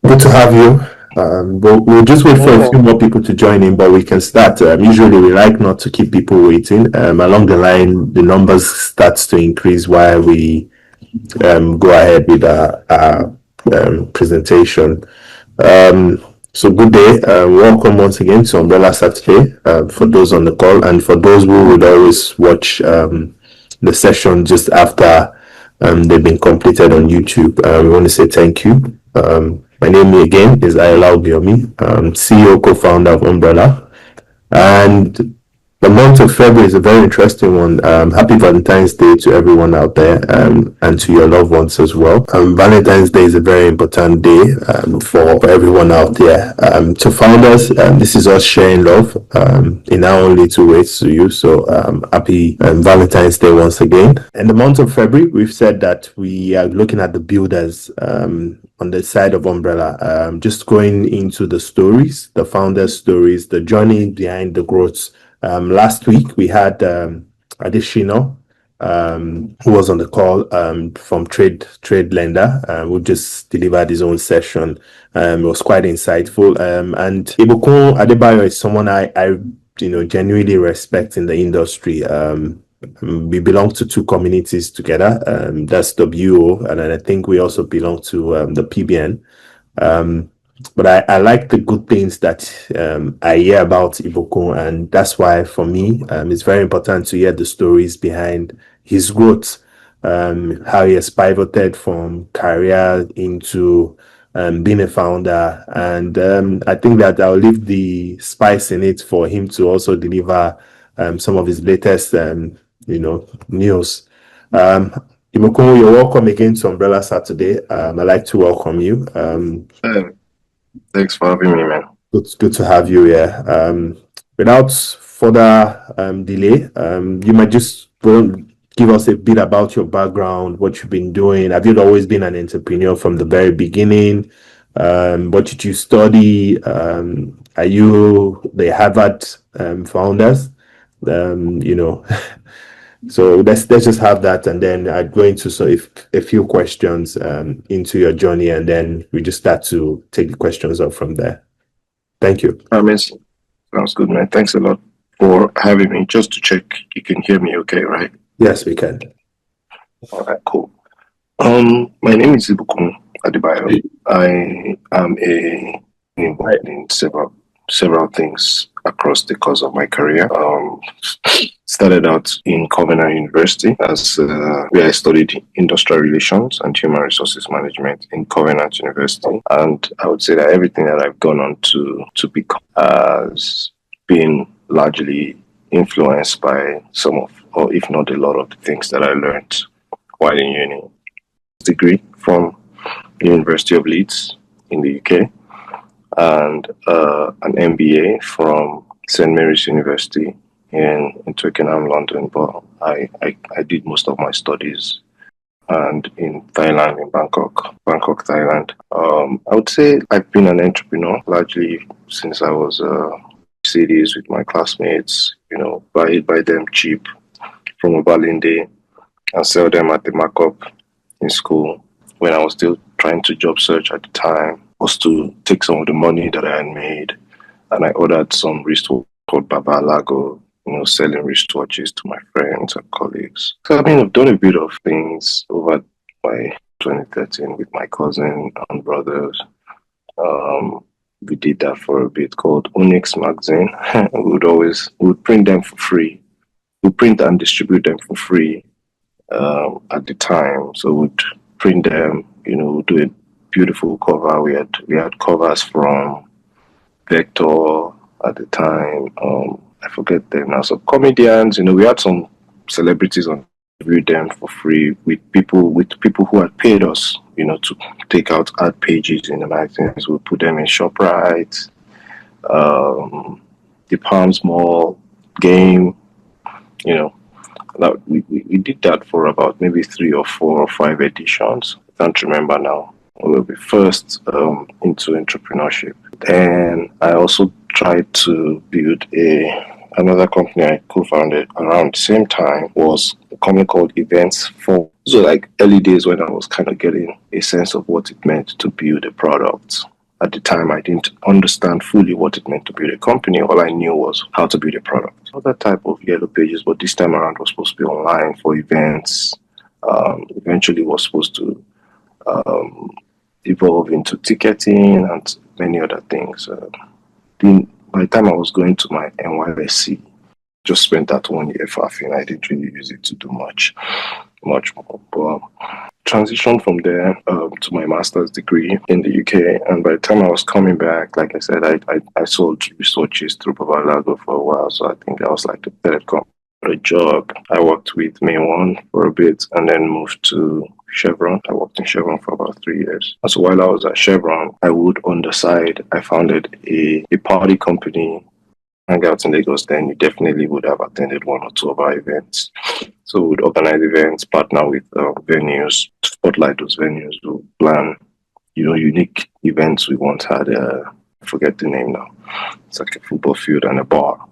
Good to have you. We'll just wait for a few more people to join in, but we can start. Usually, we like not to keep people waiting. Along the line, the numbers starts to increase while we go ahead with our presentation. So, good day. Welcome once again to Umbrella Saturday for those on the call, and for those who would always watch the session just after they've been completed on YouTube. We want to say thank you. My name again is Ayala Obiomi, CEO, co-founder of Umbrella. And the month of February is a very interesting one. Happy Valentine's Day to everyone out there and to your loved ones as well. Valentine's Day is a very important day for everyone out there. To founders, this is us sharing love in our own little ways to you. So happy Valentine's Day once again. In the month of February, we've said that we are looking at the builders on the side of Umbrella, just going into the stories, the founders' stories, the journey behind the growth. Last week we had Adeshino, who was on the call from Trade Lender, who just delivered his own session. It was quite insightful. And Ibukun Adebayo is someone I genuinely respect in the industry. We belong to two communities together. That's WO, and I think we also belong to the PBN. But I like the good things that I hear about Ibukun, and that's why for me it's very important to hear the stories behind his growth, how he has pivoted from career into being a founder. And I think that I'll leave the spice in it for him to also deliver some of his latest news. Ibukun, you're welcome again to Umbrella Saturday. I'd like to welcome you. Thanks for having me, man. Good to have you here. Without further delay, you might just give us a bit about your background, what you've been doing. Have you always been an entrepreneur from the very beginning? What did you study? Are you the Harvard founders? So let's just have that, and then I'd go into a few questions into your journey, and then we just start to take the questions up from there. Thank you. Sounds good, man. Thanks a lot for having me. Just to check, you can hear me okay, right? Yes, we can. All right, cool. My name is Ibukun Adebayo. I am involved in several things across the course of my career. Started out in Covenant University as where I studied industrial relations and human resources management in Covenant University. And I would say that everything that I've gone on to become has been largely influenced by some of, or if not a lot of the things that I learned while in uni. Degree from the University of Leeds in the UK, and an MBA from St. Mary's University in Twickenham, London. But I did most of my studies and in Thailand, in Bangkok, Thailand. I would say I've been an entrepreneur largely since I was cities with my classmates, buy them cheap from a Balinde and sell them at the markup in school. When I was still trying to job search at the time, was to take some of the money that I had made, and I ordered some wristwatch called Baba Lago, selling wristwatches to my friends and colleagues. So I've done a bit of things over by 2013 with my cousin and brothers. We did that for a bit, called Onyx Magazine. we would print them for free. We print and distribute them for free at the time. So we'd print them, do a beautiful cover. We had covers from Vector at the time. I forget them now. So comedians, we had some celebrities on review them for free with people who had paid us, to take out ad pages in the magazines. We put them in ShopRite, the Palms Mall, Game, we did that for about maybe 3 or 4 or 5 editions. I can't remember now. We were first into entrepreneurship. Then I also tried to build another company I co-founded around the same time, was a company called Events So like early days when I was kind of getting a sense of what it meant to build a product. At the time, I didn't understand fully what it meant to build a company. All I knew was how to build a product. Other type of yellow pages, but this time around was supposed to be online for events. Eventually was supposed to evolve into ticketing and many other things. By the time I was going to my NYSC, just spent that 1 year faffing. I didn't really use it to do much more. But transitioned from there to my master's degree in the UK. And by the time I was coming back, like I said, I sold researches through Babalago for a while. So I think that was like the third job. I worked with Main One for a bit and then moved to Chevron. I worked in Chevron for about 3 years. And so while I was at Chevron, I would, on the side, I founded a party company. Hang out in Lagos, then you definitely would have attended one or two of our events. So we would organize events, partner with venues, spotlight those venues, to plan, unique events. We once had, I forget the name now. It's like a football field and a bar.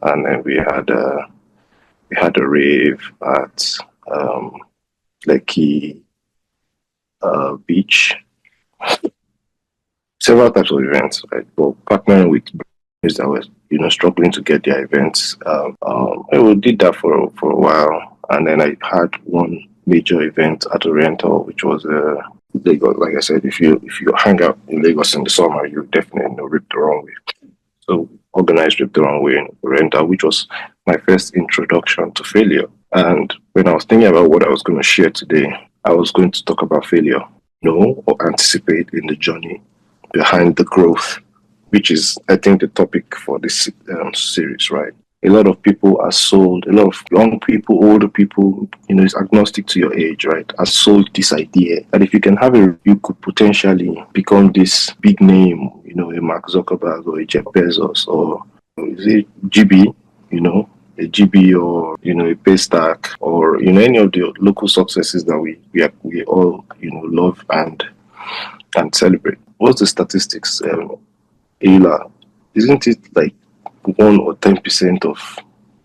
And then we had a rave at Lekki Beach. Several types of events, right? But partnering with venues that were struggling to get their events. We did that for a while, and then I had one major event at Oriental, which was Lagos. Like I said, if you hang out in Lagos in the summer, you definitely know Rip the Wrong Way. So organized Rip the Wrong Way in Oriental, which was my first introduction to failure. And when I was thinking about what I was going to share today, I was going to talk about failure, or anticipate in the journey behind the growth, which is, I think, the topic for this series, right? A lot of people are sold, a lot of young people, older people, it's agnostic to your age, right, are sold this idea that if you can have you could potentially become this big name, a Mark Zuckerberg or a Jeff Bezos or is it GB, a GB or, a Paystack or, any of the local successes that we all, love and celebrate. What's the statistics? Ayla, isn't it like 1 or 10% of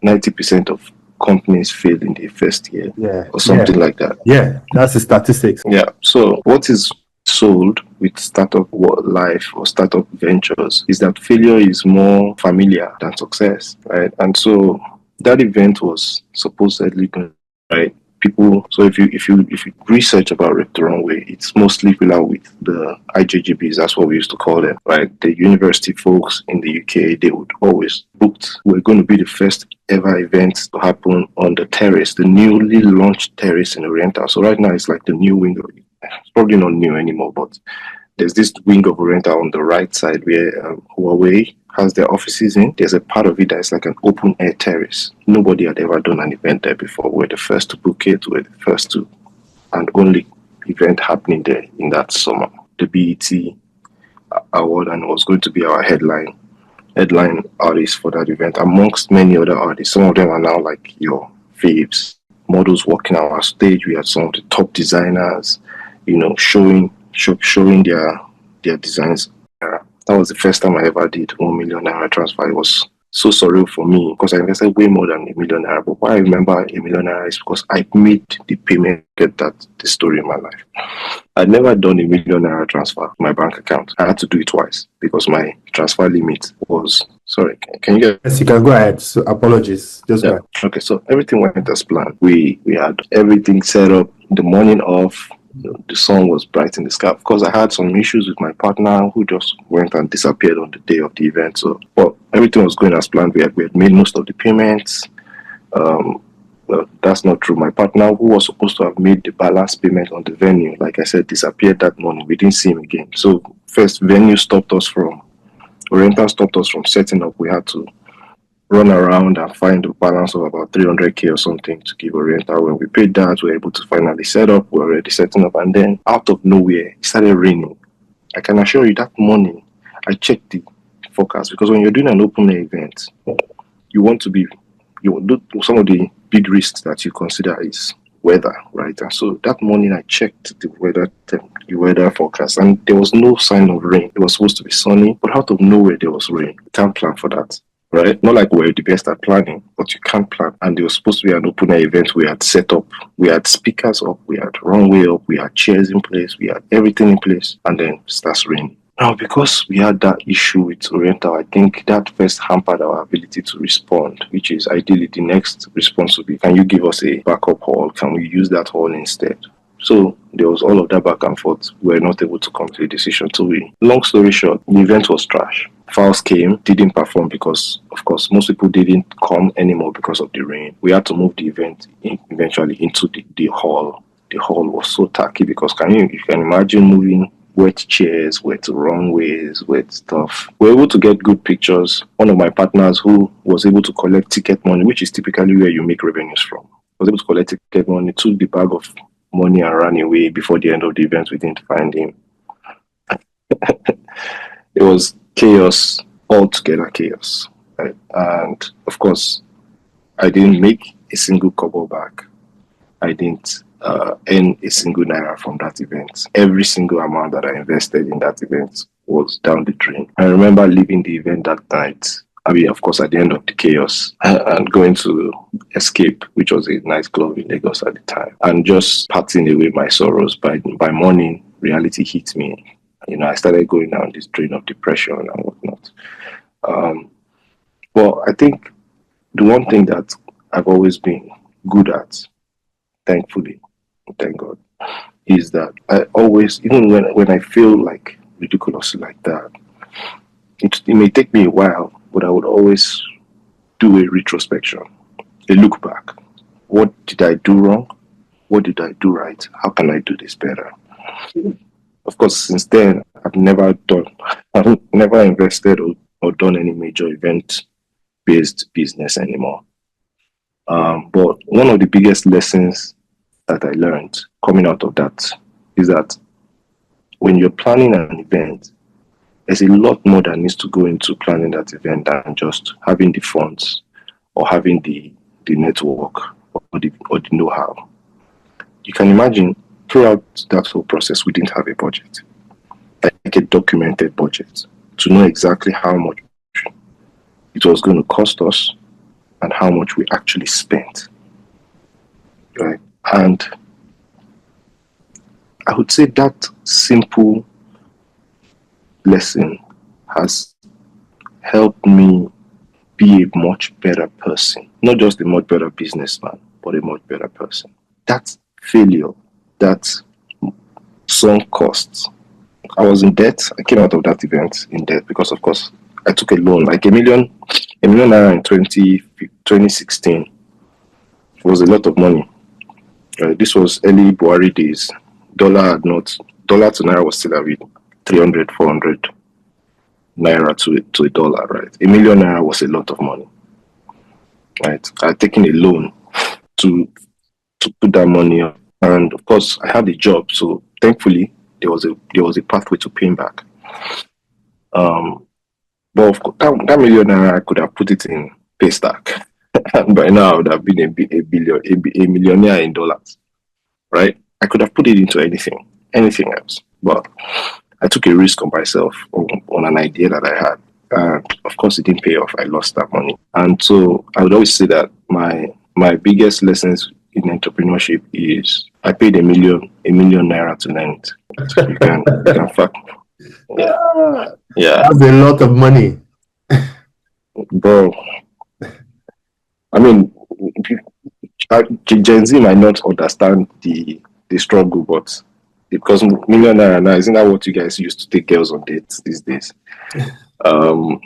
90% of companies fail in the first year? Or something like that? Yeah, that's the statistics. Yeah. So what is sold with startup life or startup ventures is that failure is more familiar than success, right? And so that event was supposedly good, right? People, so if you research about Rip the Wrong Way, it's mostly familiar with the IJGBs. That's what we used to call them, right? The university folks in the UK, they would always booked. We're going to be the first ever event to happen on the terrace, the newly launched terrace in Oriental. So right now it's like the new wing. It's probably not new anymore, but there's this wing of Oriental on the right side where Huawei has their offices in. There's a part of it that's like an open air terrace. Nobody had ever done an event there before. We're the first to book it. We're the first to and only event happening there in that summer. The BET award, and it was going to be our headline artist for that event, amongst many other artists. Some of them are now like your faves. Models walking on our stage. We had some of the top designers, showing their designs. That was the first time I ever did 1 million naira transfer. It was so surreal for me because I invested way more than 1 million naira. But why I remember 1 million naira is because I made the payment. Get that the story in my life. I'd never done 1 million naira transfer to my bank account. I had to do it twice because my transfer limit was. Sorry, can you get? Yes, you can go ahead. So apologies. Just go ahead. Okay, so everything went as planned. We had everything set up the morning of. The sun was bright in the sky. Of course, I had some issues with my partner who just went and disappeared on the day of the event. So, but everything was going as planned. We had made most of the payments. Well, that's not true. My partner, who was supposed to have made the balance payment on the venue, like I said, disappeared that morning. We didn't see him again. So, first, Oriental stopped us from setting up. We had to run around and find a balance of about 300k or something to give Oriental. When we paid that, we were able to finally set up. We're already setting up, and then out of nowhere, it started raining. I can assure you that morning, I checked the forecast because when you're doing an open air event, you do some of the big risks that you consider is weather, right? And so that morning, I checked the weather forecast, and there was no sign of rain. It was supposed to be sunny, but out of nowhere, there was rain. You can't plan for that. Right? Not like we're the best at planning, but you can't plan. And there was supposed to be an open air event we had set up. We had speakers up, we had runway up, we had chairs in place, we had everything in place, and then it starts raining. Now, because we had that issue with Oriental, I think that first hampered our ability to respond, which is ideally the next response would be, can you give us a backup hall? Can we use that hall instead? So there was all of that back and forth. We were not able to come to a decision to win. Long story short, the event was trash. Files came, didn't perform because, of course, most people didn't come anymore because of the rain. We had to move the event eventually into the hall. The hall was so tacky because you can imagine moving wet chairs, wet runways, wet stuff. We were able to get good pictures. One of my partners who was able to collect ticket money, which is typically where you make revenues from, was able to collect ticket money, took the bag of money and ran away before the end of the event. We didn't find him. It was chaos, altogether chaos. Right? And of course, I didn't make a single kobo back. I didn't earn a single naira from that event. Every single amount that I invested in that event was down the drain. I remember leaving the event that night. I mean, of course, at the end of the chaos, and going to Escape, which was a nightclub in Lagos at the time, and just parting away my sorrows. By morning, reality hit me. I started going down this drain of depression and whatnot. Well, I think the one thing that I've always been good at, thankfully, thank God, is that I always, even when I feel like ridiculously like that, it may take me a while, but I would always do a retrospection, a look back. What did I do wrong? What did I do right? How can I do this better? Of course, since then, I've never invested or done any major event-based business anymore. But one of the biggest lessons that I learned coming out of that is that when you're planning an event, there's a lot more that needs to go into planning that event than just having the funds or having the network or the know-how. You can imagine throughout that whole process, we didn't have a budget, like a documented budget, to know exactly how much it was going to cost us and how much we actually spent. Right? And I would say that simple lesson has helped me be a much better person. Not just a much better businessman, but a much better person. That failure, that sunk costs. I was in debt. I came out of that event in debt because, of course, I took a loan, like a million naira in 2016. It was a lot of money. This was early Buhari days. Dollar to naira was still at 300, 400 naira to a dollar, right? A million naira was a lot of money, right? I had taken a loan to put that money up, and of course, I had a job, so thankfully there was a pathway to paying back. But of course, that million naira, I could have put it in Paystack, and by now I would have been a millionaire in dollars, right? I could have put it into anything else, but I took a risk on myself on an idea that I had. And of course, it didn't pay off. I lost that money. And so I would always say that my biggest lessons in entrepreneurship is I paid a million naira to learn it. So you can fuck. Yeah. That's a lot of money. Bro, I mean, Gen Z might not understand the struggle, but because million naira now, isn't that what you guys used to take girls on dates these days? But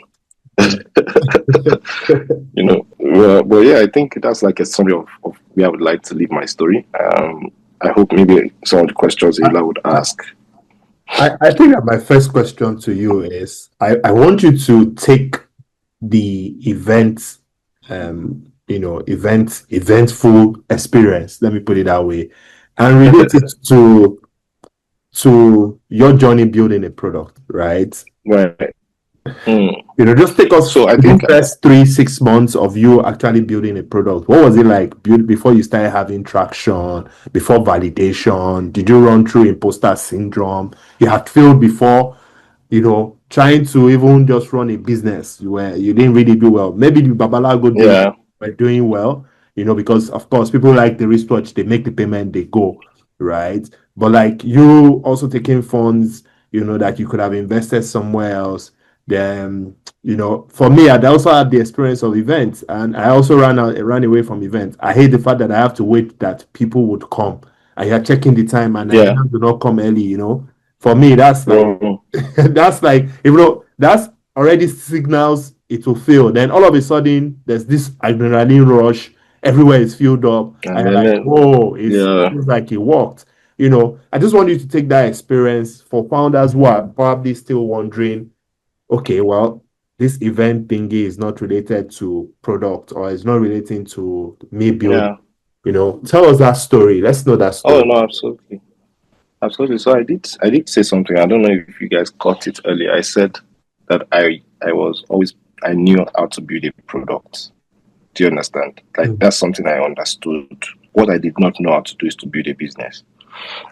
yeah, I think that's like a summary of where I would like to leave my story. I hope maybe some of the questions Ela would ask. I think that my first question to you is I want you to take the event, eventful experience, let me put it that way, and relate it to your journey building a product, right? Right. Just take us. So I think the first 3-6 months of you actually building a product. What was it like before you started having traction, before validation? Did you run through imposter syndrome? You had failed before, trying to even just run a business where you didn't really do well. Maybe the Babalago were doing well, because of course people like the research, they make the payment, they go, right? But like you also taking funds, that you could have invested somewhere else. Then, for me, I also had the experience of events, and I also ran away from events. I hate the fact that I have to wait that people would come. I are checking the time, and Yeah. Nigerians do not come early. For me, that's like Mm. that's like that's already signals it will fail. Then all of a sudden, there's this adrenaline rush. Everywhere is filled up. And And you're like, then, whoa, it yeah, feels like it worked. I just want you to take that experience for founders who are probably still wondering, okay, well, this event thingy is not related to product or it's not relating to me building. yeah. Tell us that story. Let's know that Oh story. no, absolutely. Absolutely. So I did say something. I don't know if you guys caught it earlier. I said that I knew how to build a product. Do you understand? Like that's something I understood. What I did not know how to do is to build a business.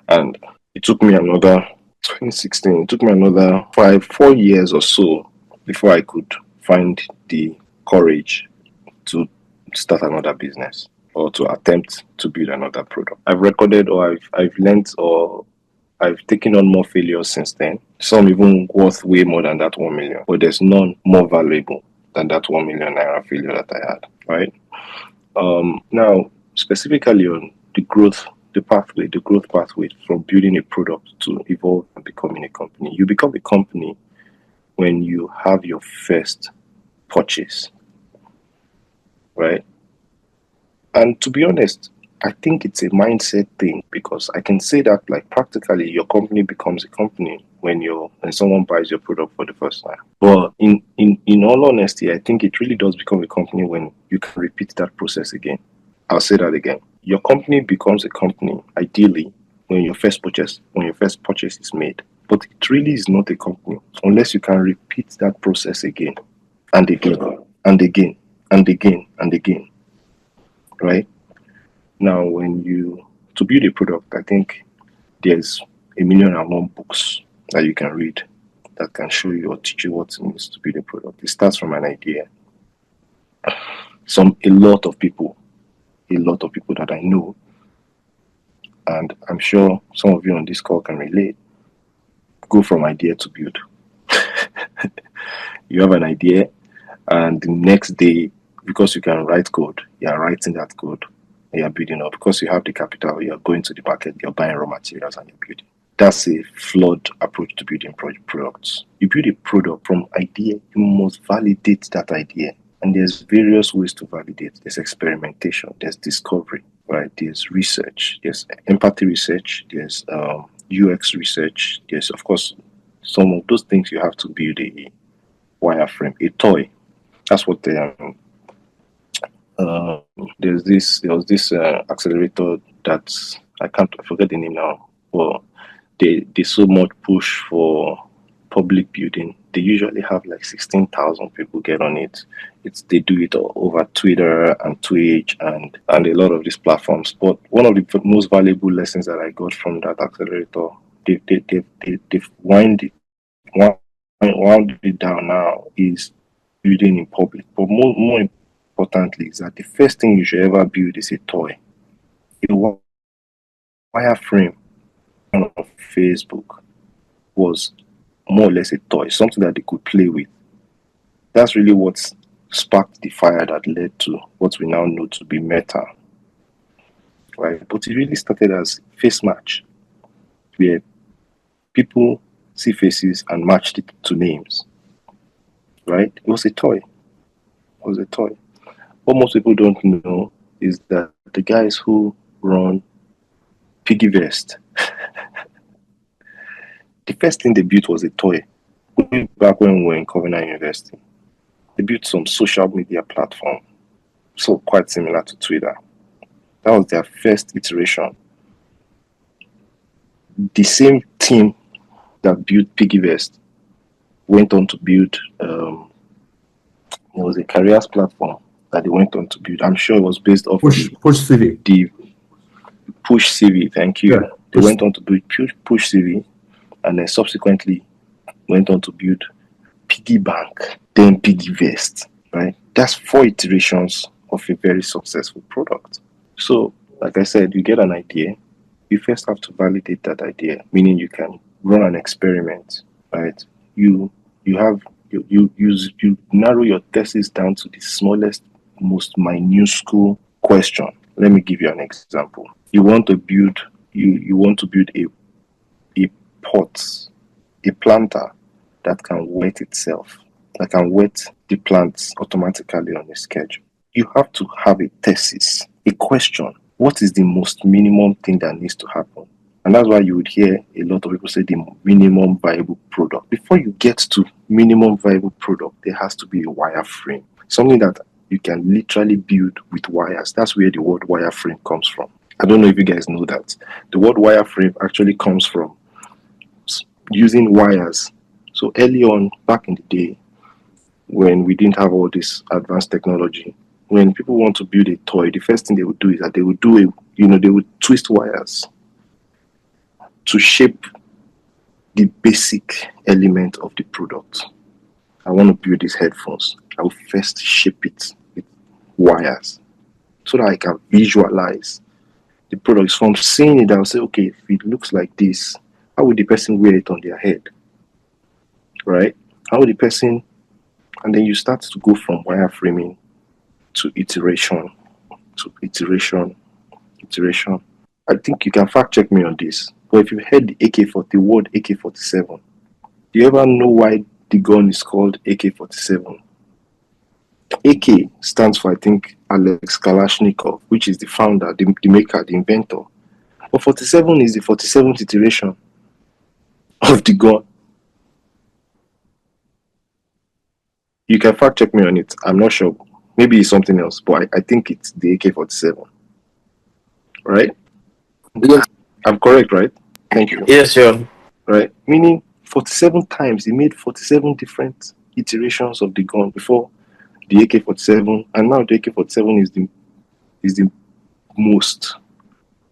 And it took me another 2016, it took me another 4 years or so before I could find the courage to start another business or to attempt to build another product. I've recorded or I've learned or I've taken on more failures since then. Some even worth way more than that 1 million, but there's none more valuable than that 1 million naira failure that I had, right? Now, specifically on the growth pathway from building a product to evolve and becoming a company. You become a company when you have your first purchase, right? And to be honest, I think it's a mindset thing because I can say that like practically your company becomes a company when someone buys your product for the first time. But in all honesty, I think it really does become a company when you can repeat that process again. I'll say that again. Your company becomes a company ideally when your first purchase is made. But it really is not a company unless you can repeat that process again and again and again and again and again. Right? Now to build a product, I think there's 1,000,001 books that you can read that can show you or teach you what it means to build a product. It starts from an idea. A lot of people that I know, and I'm sure some of you on this call can relate, go from idea to build. You have an idea, and the next day, because you can write code, you are writing that code, and you are building up. Because you have the capital, you are going to the market, you're buying raw materials, and you're building. That's a flawed approach to building products. You build a product from idea, you must validate that idea. And there's various ways to validate. There's experimentation, there's discovery, right? There's research, there's empathy research, there's UX research. There's, of course, some of those things you have to build a wireframe, a toy. That's what there was this accelerator that I forget the name now, but they so much push for public building. They usually have like 16,000 people get on it. They do it over Twitter and Twitch and a lot of these platforms. But one of the most valuable lessons that I got from that accelerator, they've wound it down now, is building in public. But more importantly is that the first thing you should ever build is a toy. A wireframe on Facebook was more or less a toy, something that they could play with. That's really what sparked the fire that led to what we now know to be Meta, right? But it really started as face match, where people see faces and matched it to names, right? It was a toy. What most people don't know is that the guys who run Piggyvest, the first thing they built was a toy. Way back when we were in Covenant University, they built some social media platform, so quite similar to Twitter. That was their first iteration. The same team that built Piggyvest went on to build, it was a careers platform that they went on to build. I'm sure it was based off Push CV. The Push CV, thank you. Yeah, they went on to build Push CV, and then subsequently went on to build Piggy Bank, then Piggyvest, right? That's 4 iterations of a very successful product. So, like I said, you get an idea. You first have to validate that idea, meaning you can run an experiment, right? You narrow your thesis down to the smallest, most minuscule question. Let me give you an example. You want to build a pot, a planter that can wet itself, that can wet the plants automatically on a schedule. You have to have a thesis, a question. What is the most minimum thing that needs to happen? And that's why you would hear a lot of people say the minimum viable product. Before you get to minimum viable product, there has to be a wireframe, something that you can literally build with wires. That's where the word wireframe comes from. I don't know if you guys know that. The word wireframe actually comes from using wires. So early on, back in the day, when we didn't have all this advanced technology, when people want to build a toy, the first thing they would do is that they would they would twist wires to shape the basic element of the product. I want to build these headphones. I will first shape it with wires so that I can visualize the product. From seeing it, I'll say, okay, if it looks like this, how would the person wear it on their head? Right? How would the person, and then you start to go from wireframing to iteration, iteration. I think you can fact check me on this. But if you heard the AK-40 word AK-47, do you ever know why the gun is called AK-47? AK stands for, I think, Alex Kalashnikov, which is the founder, the maker, the inventor. But 47 is the 47th iteration of the gun. You can fact check me on it. I'm not sure. Maybe it's something else, but I think it's the AK-47. Right? Yes. I'm correct, right? Thank you. Yes, sure. Right? Meaning 47 times. He made 47 different iterations of the gun before the AK-47, and now the AK-47 is the most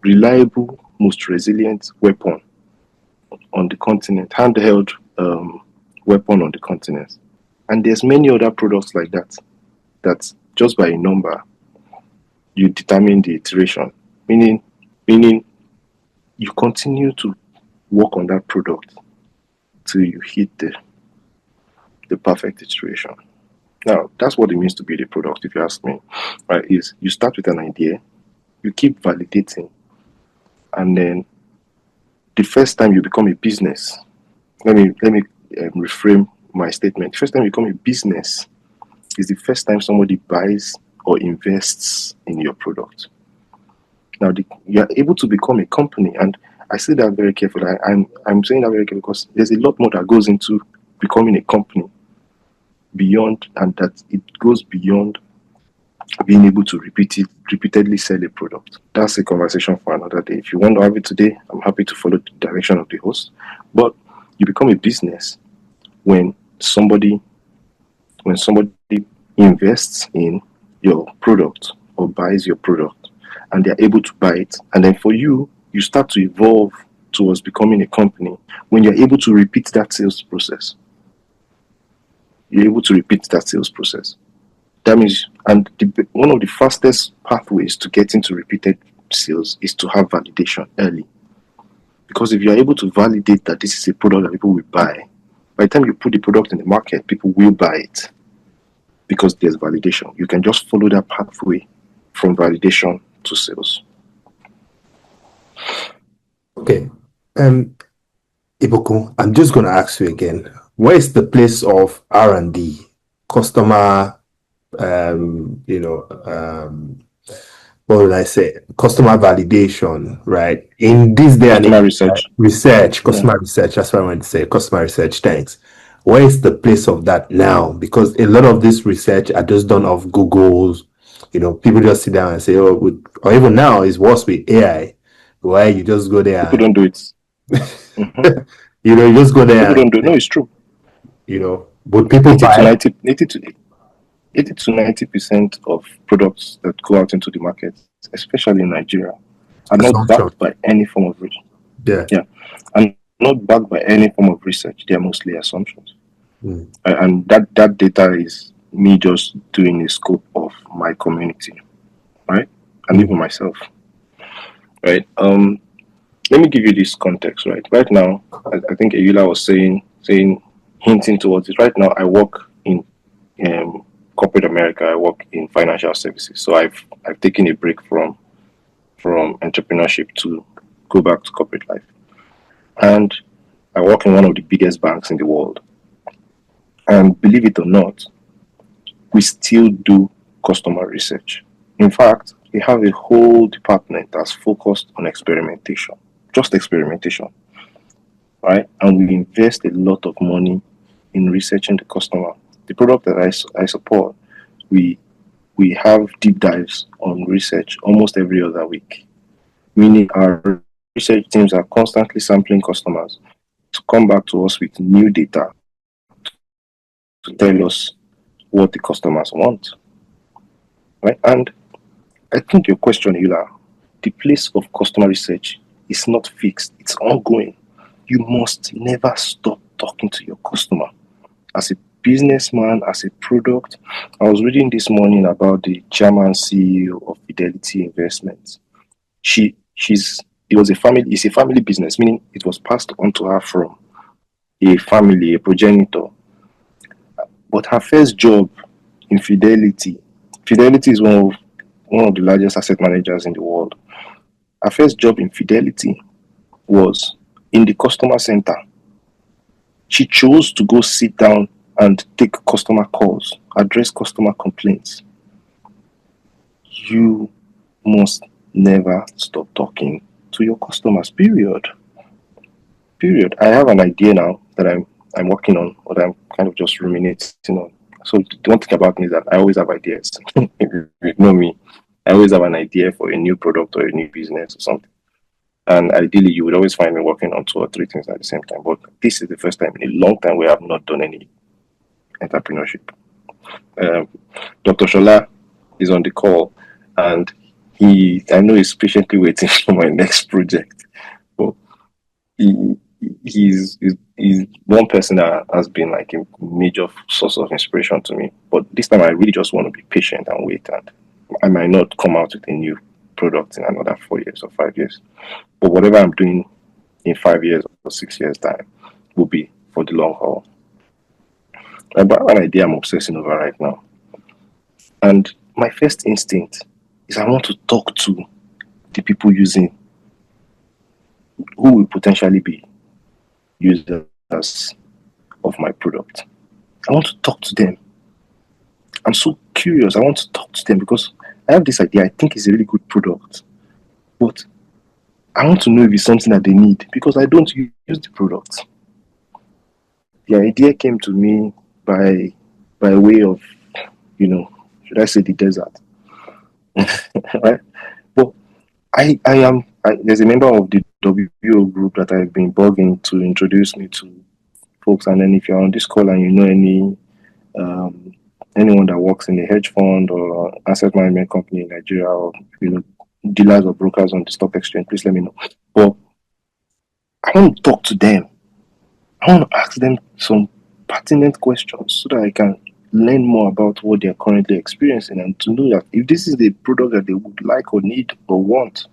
reliable, most resilient weapon on the continent, handheld weapon on the continent. And there's many other products like that, that just by a number, you determine the iteration, meaning you continue to work on that product till you hit the perfect iteration. Now, that's what it means to build a product, if you ask me, right? Is you start with an idea, you keep validating, and then the first time you become a business, let me reframe my statement. The first time you become a business is the first time somebody buys or invests in your product. Now, you are able to become a company, and I say that very carefully. I'm saying that very carefully because there's a lot more that goes into becoming a company beyond, and that it goes beyond being able to repeatedly sell a product. That's a conversation for another day. If you want to have it today, I'm happy to follow the direction of the host. But you become a business when somebody invests in your product or buys your product, and they're able to buy it. And then for you, you start to evolve towards becoming a company when you're able to repeat that sales process. You're able to repeat that sales process. That means, and one of the fastest pathways to get into repeated sales is to have validation early. Because if you're able to validate that this is a product that people will buy, by the time you put the product in the market, people will buy it because there's validation. You can just follow that pathway from validation to sales. Okay. Ibukun, I'm just going to ask you again. Where is the place of R&D, customer, what would I say? Customer validation, right? In this day and age, customer research. That's what I want to say. Customer research. Thanks. Where is the place of that now? Because a lot of this research are just done off Google's. People just sit down and say, or even now it's worse with AI, where you just go there. People don't do it. Mm-hmm. You just go there. People don't do it. No, it's true. Would people 80 to 90% of products that go out into the market, especially in Nigeria, are not backed by any form of research. Yeah. And not backed by any form of research. They are mostly assumptions. And that data is me just doing a scope of my community, right? And even myself, right? let me give you this context, right? Right now, I think Ayula was hinting towards it. Right now, I work in corporate America. I work in financial services. So I've taken a break from entrepreneurship to go back to corporate life. And I work in one of the biggest banks in the world. And believe it or not, we still do customer research. In fact, we have a whole department that's focused on experimentation, just experimentation, right? And we invest a lot of money in researching the customer. The product that I support, we we have deep dives on research almost every other week, meaning our research teams are constantly sampling customers to come back to us with new data to tell us what the customers want, right? And I think your question, Hila, the place of customer research is not fixed, it's ongoing. You must never stop talking to your customer. As a businessman, as a product, I was reading this morning about the chairman CEO of Fidelity Investments. She's it was a family, it's a family business, meaning it was passed on to her from a family, a progenitor. But her first job in Fidelity is one of the largest asset managers in the world. Her first job in Fidelity was in the customer center. She chose to go sit down and take customer calls, address customer complaints. You must never stop talking to your customers, period. Period. I have an idea now that I'm working on, or I'm kind of just ruminating on. So the one thing about me is that I always have ideas. If you know me, I always have an idea for a new product or a new business or something. And ideally, you would always find me working on 2 or 3 things at the same time. But this is the first time in a long time where I've not done any entrepreneurship. Um, Dr. Shola is on the call, and I know he's patiently waiting for my next project. But he, he's one person that has been like a major source of inspiration to me. But this time, I really just want to be patient and wait, and I might not come out with a new product in another 4 years or 5 years. But whatever I'm doing in 5 years or 6 years time will be for the long haul. I have an idea I'm obsessing over right now. And my first instinct is I want to talk to the people using who will potentially be users of my product. I want to talk to them. I'm so curious. I want to talk to them because I have this idea. I think it's a really good product. But I want to know if it's something that they need because I don't use the product. The idea came to me by way of, should I say the desert? Right? But there's a member of the WBO group that I've been bugging to introduce me to folks. And then if you're on this call and you know anyone that works in a hedge fund or asset management company in Nigeria, or dealers or brokers on the stock exchange, please let me know. But I want to talk to them. I want to ask them some pertinent questions so that I can learn more about what they're currently experiencing and to know that if this is the product that they would like or need or want,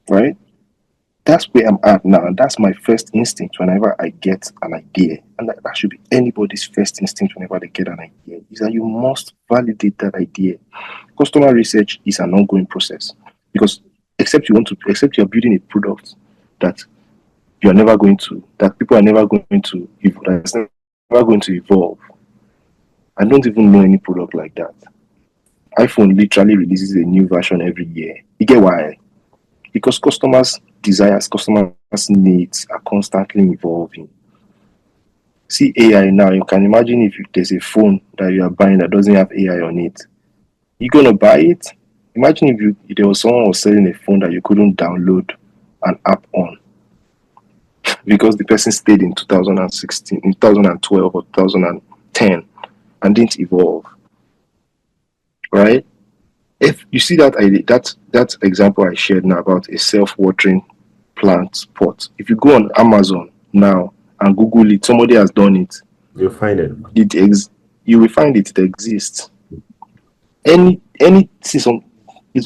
right? That's where I'm at now. And that's my first instinct whenever I get an idea. And that should be anybody's first instinct whenever they get an idea, is that you must validate that idea. Customer research is an ongoing process because except you're building a product that that people are never going to, that's never going to evolve. I don't even know any product like that. iPhone literally releases a new version every year. You get why? Because customers' desires, customers' needs are constantly evolving. See AI now, you can imagine if there's a phone that you are buying that doesn't have AI on it. You're gonna buy it? Imagine if there was someone was selling a phone that you couldn't download an app on because the person stayed in 2016, in 2012 or 2010 and didn't evolve. Right? If you see that example I shared now about a self-watering plant pot, if you go on Amazon now and Google it, somebody has done it. You'll find it. You will find it exists. It's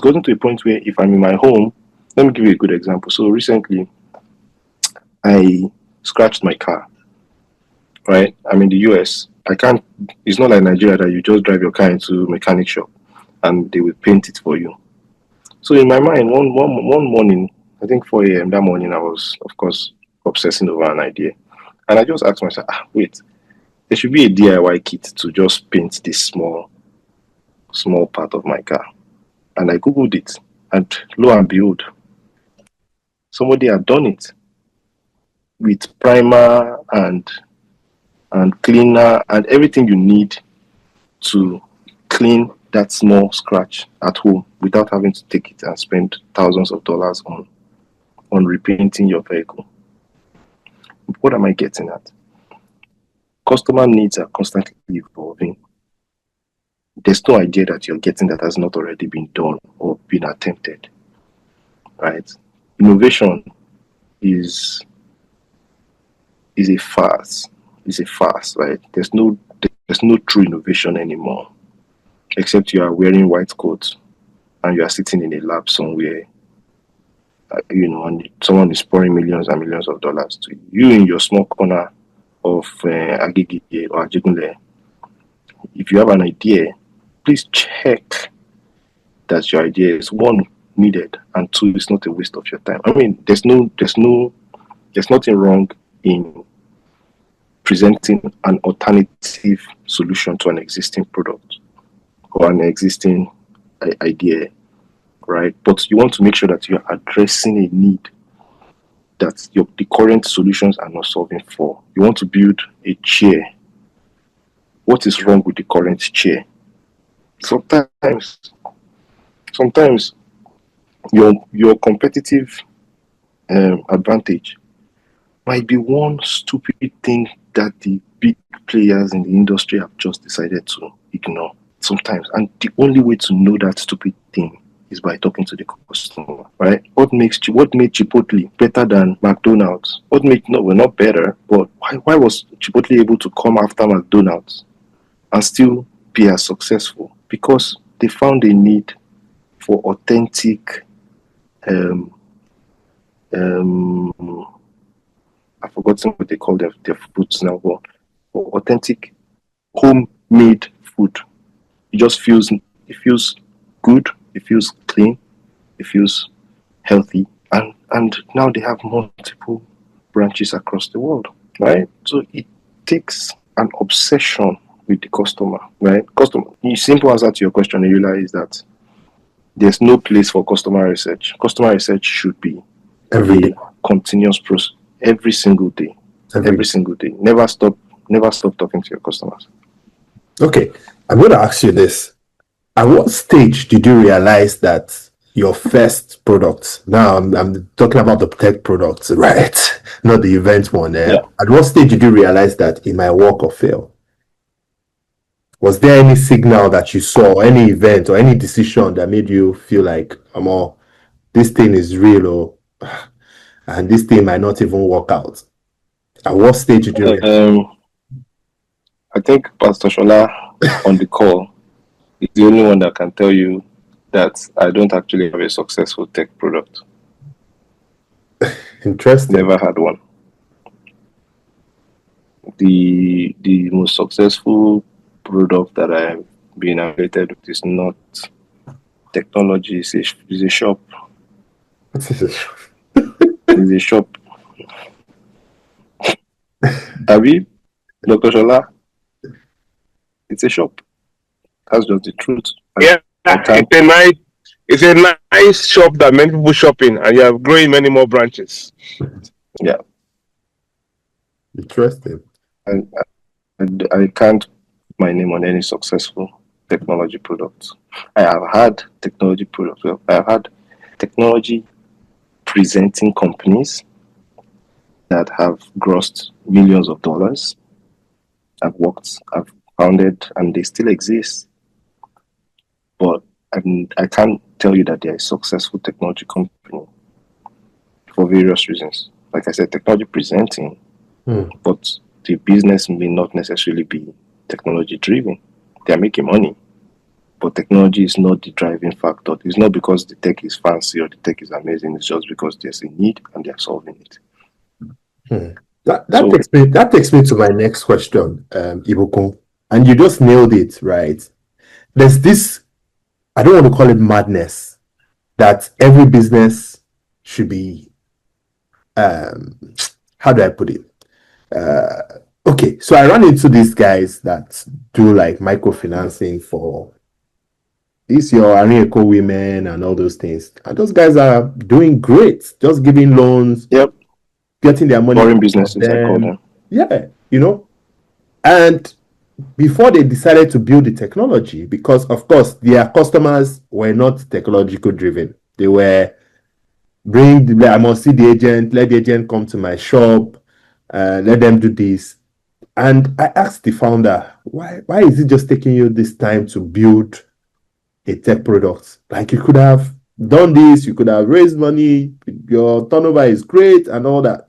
gotten to a point where if I'm in my home let me give you a good example. So recently, I scratched my car. Right? I'm in the US. I can't. It's not like Nigeria that you just drive your car into a mechanic shop and they will paint it for you. So in my mind, one morning, I think 4 a.m. that morning, I was, of course, obsessing over an idea, and I just asked myself, wait, there should be a DIY kit to just paint this small part of my car. And I googled it, and lo and behold, somebody had done it with primer and cleaner and everything you need to clean that small scratch at home without having to take it and spend thousands of dollars on repainting your vehicle. What am I getting at? Customer needs are constantly evolving. There's no idea that you're getting that has not already been done or been attempted, right? Innovation is a farce. It's a farce, right? There's no true innovation anymore, except you are wearing white coats and you are sitting in a lab somewhere, and someone is pouring millions and millions of dollars to you in your small corner of Agege or Ajegunle. If you have an idea, please check that your idea is one needed and two is not a waste of your time. I mean, there's nothing wrong in presenting an alternative solution to an existing product or an existing idea, right? But you want to make sure that you're addressing a need that the current solutions are not solving for. You want to build a chair. What is wrong with the current chair? Sometimes your competitive advantage might be one stupid thing that the big players in the industry have just decided to ignore sometimes. And the only way to know that stupid thing is by talking to the customer, right? What made Chipotle better than McDonald's? We're not better, but why was Chipotle able to come after McDonald's and still be as successful? Because they found a need for authentic I've forgotten what they call their foods now, but for authentic homemade food. It feels good, it feels clean, it feels healthy, and now they have multiple branches across the world, right? So it takes an obsession with the customer, right? The simple answer to your question, Ayula, is that there's no place for customer research. Customer research should be Every day. Continuous process, every single day. Every single day. Never stop talking to your customers. Okay, I'm going to ask you this. At what stage did you realize that your first product, now I'm talking about the tech products, right? Not the event one. Yeah. At what stage did you realize that it might work or fail? Was there any signal that you saw, or any event or any decision that made you feel like, this thing is real, and this thing might not even work out? At what stage did you realize? I think Pastor Shola on the call is the only one that can tell you that I don't actually have a successful tech product. Interesting. Never had one. The most successful product that I've been affiliated with is not technology, it's a shop. It's a shop. Abi, Dr. Shola, it's a shop. That's just the truth. Yeah, it's a nice shop that many people shop in, and you have growing many more branches. Yeah. Interesting. And I can't put my name on any successful technology products. I have had technology products. I have had technology presenting companies that have grossed millions of dollars. I've founded, and they still exist. But I can't tell you that they're a successful technology company for various reasons. Like I said, technology presenting, but the business may not necessarily be technology driven. They're making money, but technology is not the driving factor. It's not because the tech is fancy or the tech is amazing. It's just because there's a need and they're solving it. That takes me to my next question, Ibukun. And you just nailed it, right? There's this, I don't want to call it madness, that every business should be, how do I put it? Okay, so I run into these guys that do like microfinancing for these your Arieko women and all those things. And those guys are doing great, just giving loans, getting their money. Boring businesses, I call them. Yeah, and before they decided to build the technology, because of course their customers were not technological driven. They were I must see the agent, let the agent come to my shop, let them do this. And I asked the founder, why is it just taking you this time to build a tech product? Like, you could have done this, you could have raised money, your turnover is great and all that,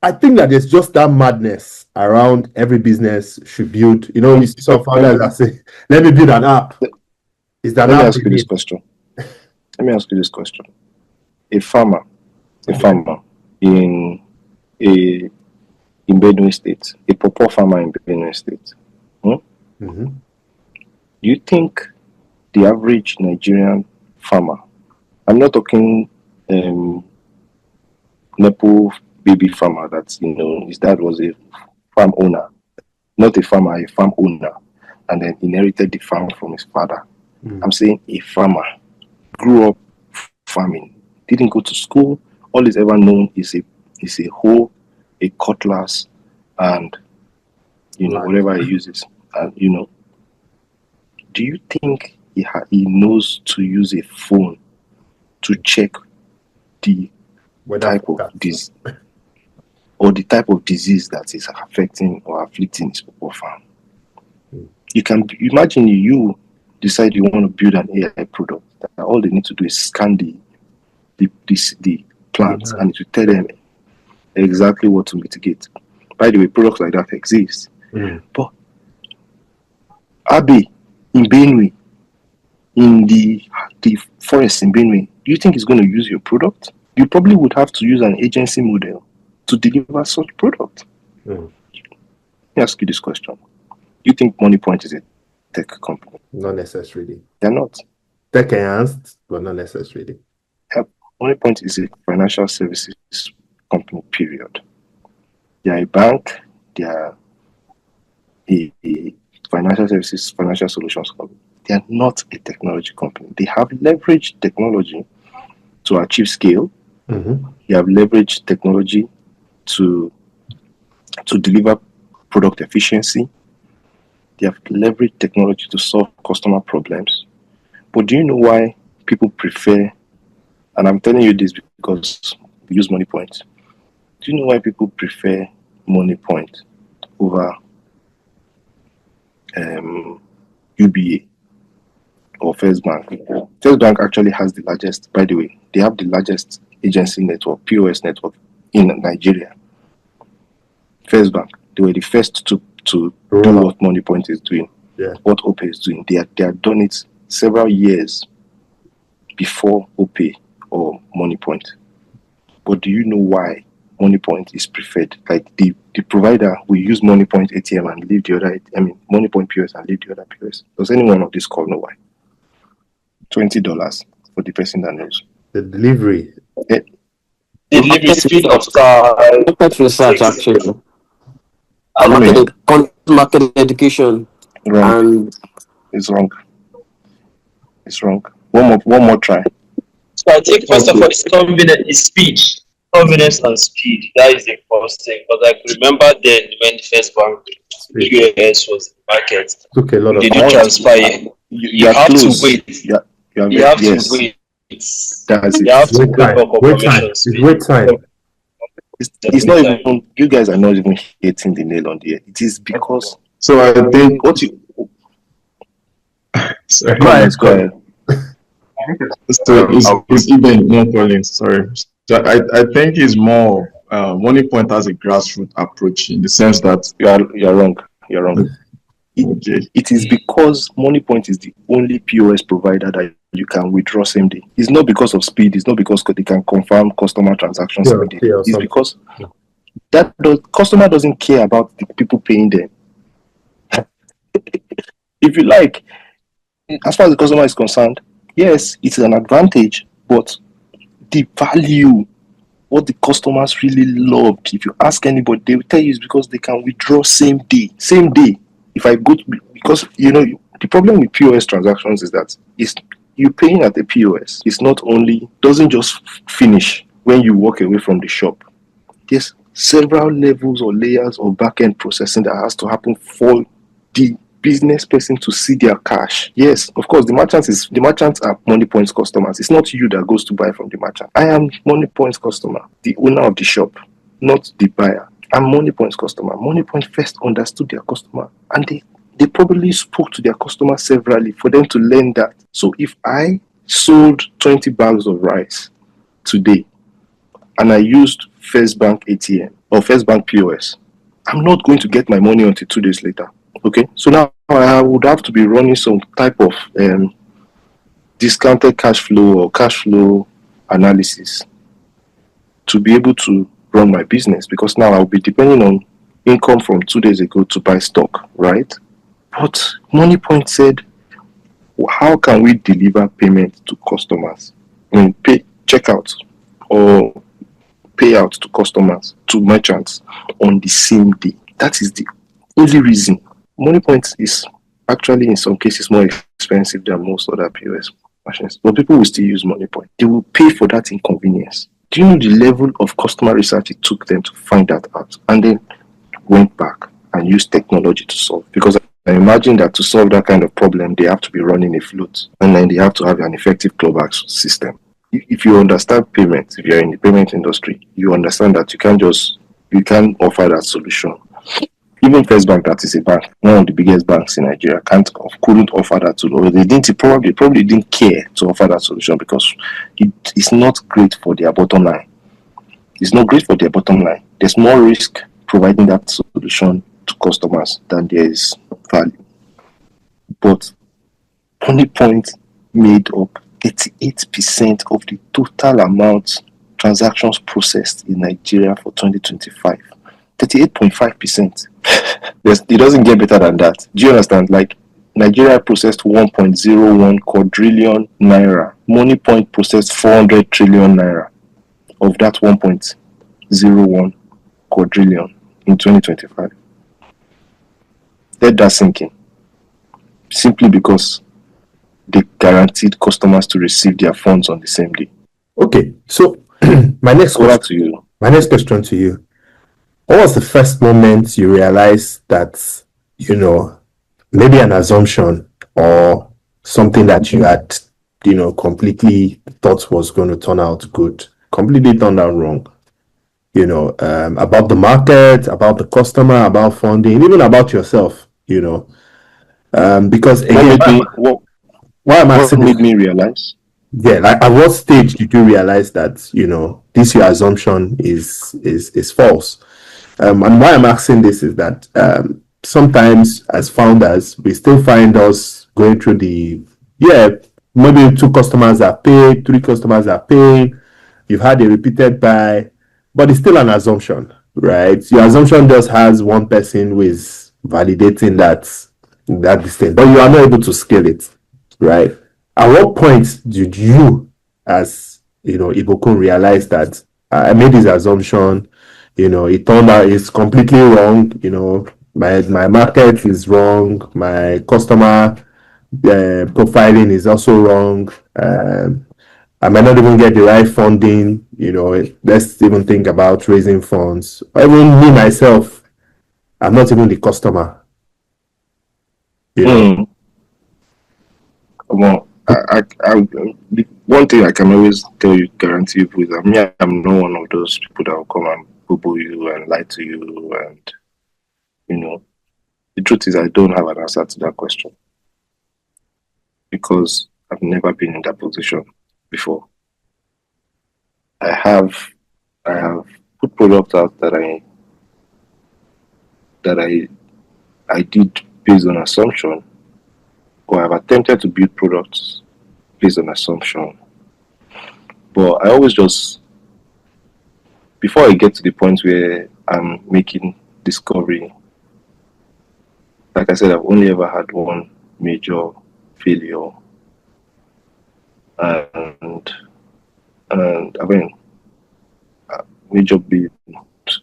I think that there's just that madness around every business should build. You see some founders that say, let me build an app. Is that Let me ask you this question. A farmer in Benue State, a pawpaw farmer in Benue State, Mm-hmm. do you think the average Nigerian farmer, I'm not talking Nepo baby farmer that, his dad was a farm owner, not a farmer, a farm owner, and then inherited the farm from his father. I'm saying a farmer grew up farming, didn't go to school, all he's ever known is a hoe, a cutlass, and whatever he uses. And do you think he knows to use a phone to check the type of disease or the type of disease that is affecting or afflicting his pawpaw farm? You can imagine you decide you want to build an AI product that all they need to do is scan the plants and it will tell them exactly what to mitigate. By the way, products like that exist. But Abe in Benue, in the forest in Benue, do you think he's going to use your product? You probably would have to use an agency model to deliver such product. Let me ask you this question. Do you think MoneyPoint is a tech company? Not necessarily. They're not. Tech enhanced, but not necessarily. MoneyPoint is a financial services company, period. They are a bank, they are a financial services, financial solutions company. They are not a technology company. They have leveraged technology to achieve scale. They have leveraged technology to deliver product efficiency. They have leveraged technology to solve customer problems. But do you know why people prefer, and I'm telling you this because we use MoneyPoint. Do you know why people prefer MoneyPoint over UBA or First Bank? First Bank actually has the largest, by the way, they have the largest agency network, POS network in Nigeria. First Bank, they were the first to do what MoneyPoint is doing, what OPE is doing. They have done it several years before OPE or MoneyPoint. But do you know why MoneyPoint is preferred? Like the provider will use MoneyPoint ATM and leave the other, MoneyPoint POS and leave the other POS. Does anyone of this call know why? $20 for the person that knows. The delivery. The delivery speed of market research, actually. Market education. Wrong. And it's wrong. It's wrong. One more try. So I think first of all, it's convenient. It's speed, convenience and speed. That is the first thing. But I remember then when the First Bank POS was in the market, Took a lot of they do transfer. You have to wait. You have to wait. You have to wait for confirmation. Wait time. It's not even, you guys are not even hitting the nail on the head. It is because. So I think what you. Sorry. Go ahead. It's even more calling. Sorry. So I think it's more MoneyPoint has a grassroots approach in the sense that you're wrong. It is because MoneyPoint is the only POS provider that you can withdraw same day. It's not because of speed. It's not because they can confirm customer transactions immediately. It's because that the customer doesn't care about the people paying them. If you like, as far as the customer is concerned, yes, it's an advantage, but the value, what the customers really loved, if you ask anybody, they will tell you it's because they can withdraw same day. Same day. If I go to, because the problem with POS transactions is that you paying at the POS. It's not only, doesn't just finish when you walk away from the shop. There's several levels or layers of back-end processing that has to happen for the business person to see their cash. Yes, of course, the merchants are MoneyPoint's customers. It's not you that goes to buy from the merchant. I am MoneyPoint's customer, the owner of the shop, not the buyer. I'm MoneyPoint's customer. MoneyPoint first understood their customer, and they probably spoke to their customer severally for them to learn that. So if I sold 20 bags of rice today and I used First Bank ATM or First Bank POS, I'm not going to get my money until 2 days later. Okay, so now I would have to be running some type of discounted cash flow or cash flow analysis to be able to run my business, because now I'll be depending on income from 2 days ago to buy stock, right? But MoneyPoint said, how can we deliver payment to customers? Pay checkout or payout to customers, to merchants on the same day. That is the only reason. MoneyPoint is actually in some cases more expensive than most other POS machines, but people will still use MoneyPoint. They will pay for that inconvenience. Do you know the level of customer research it took them to find that out, and then went back and used technology to solve? Because I imagine that to solve that kind of problem, they have to be running a float, and then they have to have an effective clawback system. If you understand payments, if you're in the payment industry, you understand that you can't offer that solution. Even First Bank, that is a bank, one of the biggest banks in Nigeria, couldn't offer that solution. Or they probably didn't care to offer that solution because it's not great for their bottom line. It's not great for their bottom line. There's more risk providing that solution to customers than there is value. But MoneyPoint made up 38% of the total amount transactions processed in Nigeria for 2025. 38.5%. It doesn't get better than that. Do you understand? Like, Nigeria processed 1.01 quadrillion naira. MoneyPoint processed 400 trillion naira of that 1.01 quadrillion in 2025. Let that sink in. Simply because they guaranteed customers to receive their funds on the same day. Okay, so my next question to you. What was the first moment you realized that, maybe an assumption or something that you had, completely thought was going to turn out good, completely turned out wrong? About the market, about the customer, about funding, even about yourself, because again, what made me realize? Yeah, like, at what stage did you realize that, this your assumption is false? And why I'm asking this is that sometimes as founders, we still find us going through maybe 2 customers are paid, 3 customers are paying, you've had a repeated buy, but it's still an assumption, right? Your assumption just has one person who is validating that distance, but you are not able to scale it, right? At what point did you, as Ibukun, realize that I made this assumption? It turned out it's completely wrong. My market is wrong. My customer profiling is also wrong. I might not even get the right funding. Let's even think about raising funds. Even me myself, I'm not even the customer. Well, one thing I can always guarantee you is that I'm not one of those people that will come and boo you and lie to you. And, the truth is I don't have an answer to that question because I've never been in that position before. I have put products out that I did based on assumption, or I've attempted to build products based on assumption. But I always just, before I get to the point where I'm making discovery, like I said, I've only ever had one major failure. And I mean, major being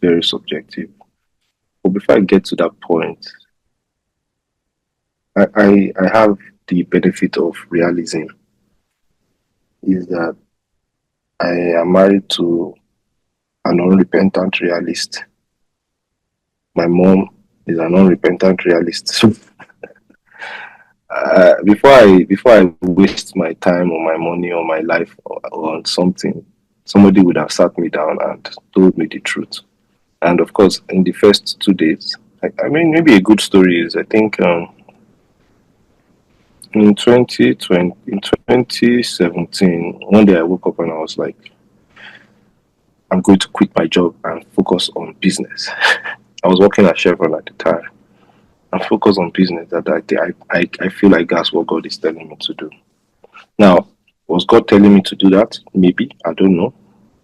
very subjective. But before I get to that point, I have the benefit of realism, is that I am married to an unrepentant realist. My mom is an unrepentant realist. So before I waste my time or my money or my life on something, somebody would have sat me down and told me the truth. And of course, in the first 2 days, I mean, maybe a good story is, I think in 2017, one day I woke up and I was like, I'm going to quit my job and focus on business. I was working at Chevron at the time and focus on business. That I feel like that's what God is telling me to do. Now, was God telling me to do that? Maybe, I don't know.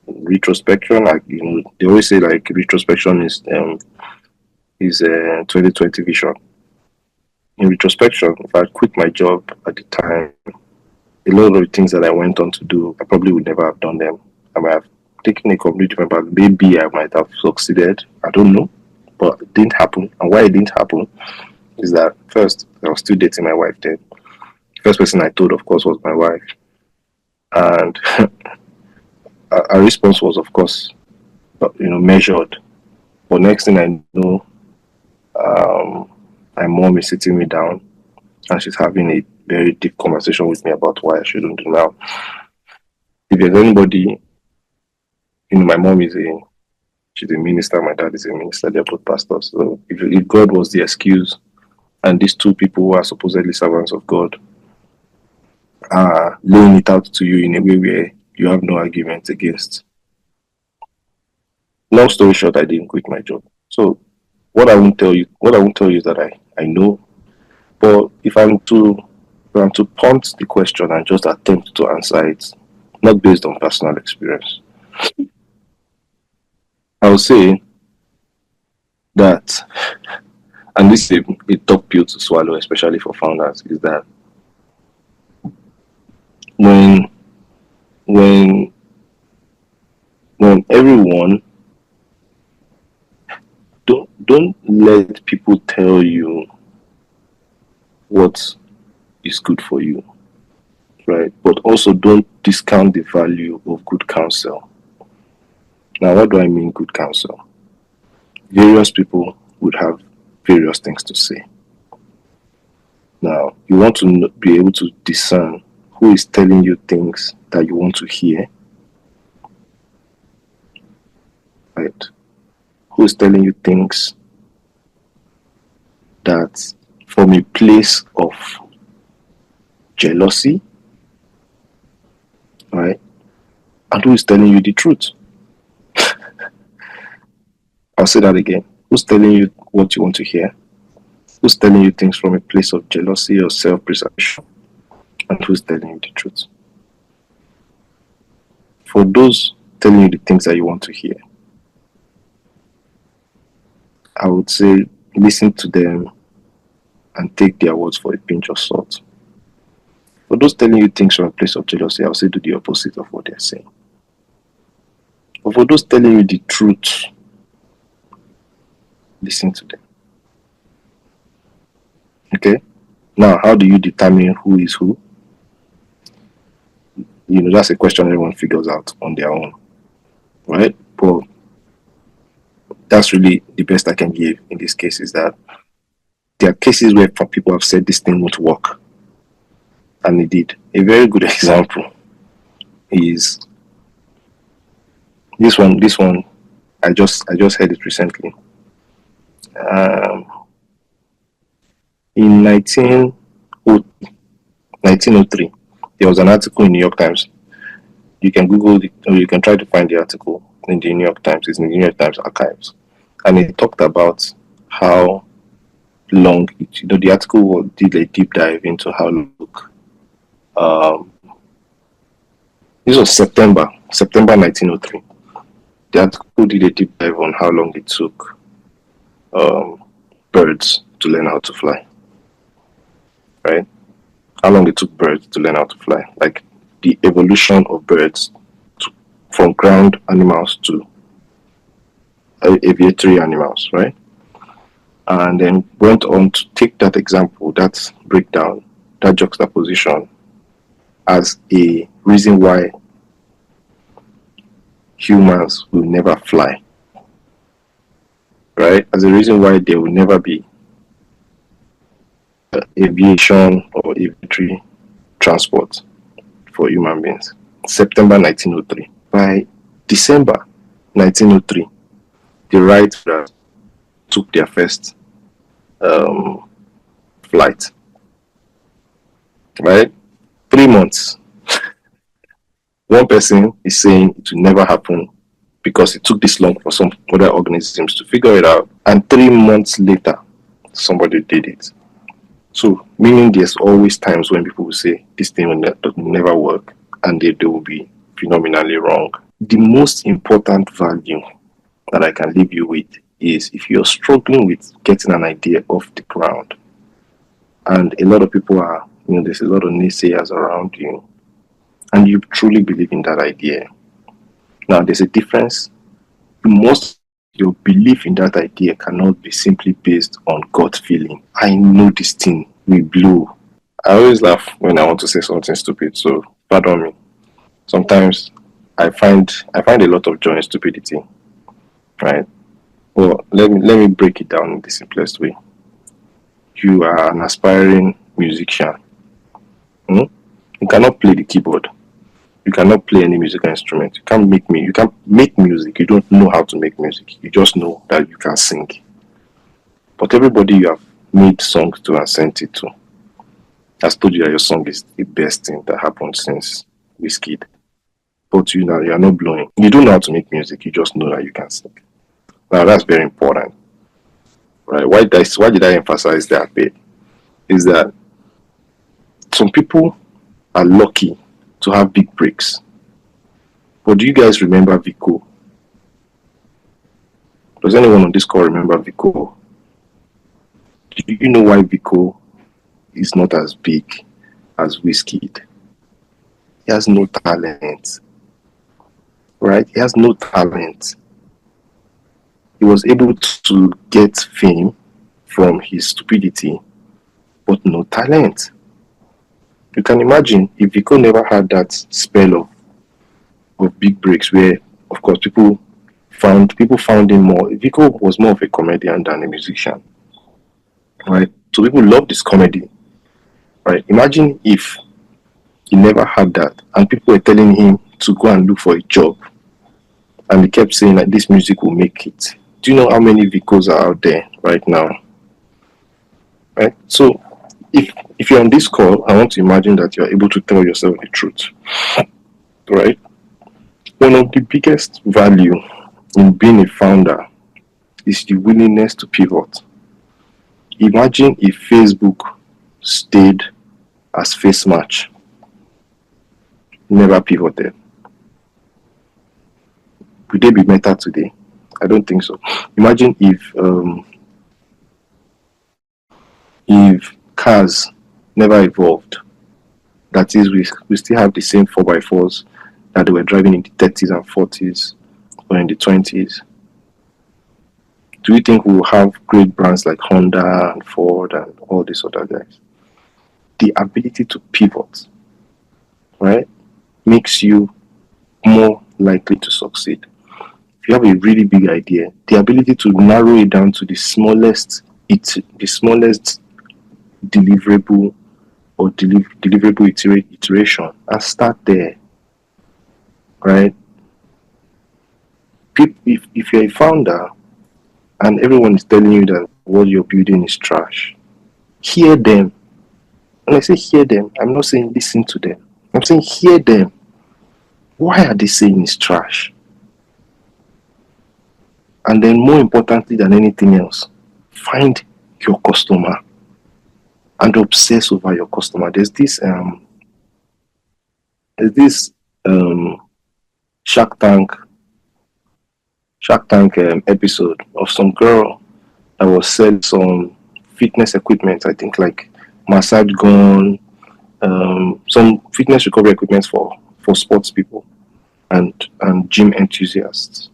Retrospection, they always say like retrospection is 2020 vision. In retrospection, if I quit my job at the time, a lot of the things that I went on to do, I probably would never have done them. I might have taken a completely different path. Maybe I might have succeeded. I don't know. But it didn't happen. And why it didn't happen is that, first, I was still dating my wife then. The first person I told, of course, was my wife. And our response was, of course, measured. But next thing I know, my mom is sitting me down and she's having a very deep conversation with me about why I shouldn't do now. If there's anybody, my mom she's a minister, my dad is a minister, they're both pastors. So if God was the excuse and these two people who are supposedly servants of God are laying it out to you in a way where you have no argument against. Long story short, I didn't quit my job. So what I won't tell you is that I know. But if I'm to punt the question and just attempt to answer it, not based on personal experience, I would say that, and this is a tough pill to swallow, especially for founders, is that when everyone, don't let people tell you what is good for you, right? But also don't discount the value of good counsel. Now, what do I mean good counsel? Various people would have various things to say. Now, you want to be able to discern who is telling you things that you want to hear, right? Who is telling you things that from a place of jealousy, right? And who is telling you the truth? I'll say that again. Who's telling you what you want to hear? Who's telling you things from a place of jealousy or self-preservation? And who's telling you the truth? For those telling you the things that you want to hear, I would say listen to them and take their words for a pinch of salt. For those telling you things from a place of jealousy, I would say do the opposite of what they're saying. But for those telling you the truth, listen to them. Okay? Now, how do you determine who is who? That's a question everyone figures out on their own, right? But that's really the best I can give in this case, is that there are cases where people have said this thing won't work, and it did. A very good example is this one. I just heard it recently. In 1903, there was an article in New York Times. You can Google it, or you can try to find the article in the New York Times. It's in the New York Times archives. And it talked about how long the article did a deep dive into how long. This was September 1903. The article did a deep dive on how long it took birds to learn how to fly. Right? How long it took birds to learn how to fly. Like the evolution of birds from ground animals to aviatory animals, right? And then went on to take that example, that breakdown, that juxtaposition as a reason why humans will never fly, right? As a reason why there will never be aviation or aviatory transport for human beings. September 1903. By December 1903, the Wright brothers took their first flight. Right? 3 months. One person is saying it will never happen because it took this long for some other organisms to figure it out. And 3 months later, somebody did it. So, meaning there's always times when people will say this thing will never work, and they will be phenomenally wrong. The most important value that I can leave you with is if you're struggling with getting an idea off the ground, and a lot of people are, there's a lot of naysayers around you, and you truly believe in that idea. Now, there's a difference. Your belief in that idea cannot be simply based on gut feeling. I know this thing will blow. I always laugh when I want to say something stupid, so pardon me. Sometimes I find a lot of joy in stupidity, right? Well, let me break it down in the simplest way. You are an aspiring musician. You cannot play the keyboard. You cannot play any musical instrument. You can't make music. You don't know how to make music. You just know that you can sing. But everybody you have made songs to and sent it to has told you that your song is the best thing that happened since Whiskey. But you are not blowing. You don't know how to make music. You just know that you can sing. Now that's very important, right? Why did I emphasize that bit? Is that some people are lucky to have big breaks. But do you guys remember Vico? Does anyone on this call remember Vico? Do you know why Vico is not as big as Wizkid? He has no talent. Right? He has no talent. He was able to get fame from his stupidity, but no talent. You can imagine if Vico never had that spell of big breaks where, of course, people found him more. Vico was more of a comedian than a musician, right? So people loved his comedy, right? Imagine if he never had that and people were telling him to go and look for a job, and he kept saying that this music will make it. Do you know how many Vicos are out there right now? Right? So if you're on this call, I want to imagine that you're able to tell yourself the truth. Right? One of the biggest value in being a founder is the willingness to pivot. Imagine if Facebook stayed as face match, never pivoted. Would they be better today? I don't think so. Imagine if cars never evolved. That is, we still have the same 4x4s that they were driving in the 30s and 40s or in the 20s. Do you think we will have great brands like Honda and Ford and all these other guys? The ability to pivot, right, makes you more likely to succeed. If you have a really big idea, the ability to narrow it down to the smallest deliverable or deliverable iteration and start there, right? If you're a founder and everyone is telling you that what you're building is trash, hear them. When I say hear them, I'm not saying listen to them. I'm saying hear them. Why are they saying it's trash? And then more importantly than anything else, find your customer and obsess over your customer. There's this Shark Tank episode of some girl that was selling some fitness equipment, I think like massage gun, some fitness recovery equipment for sports people and gym enthusiasts.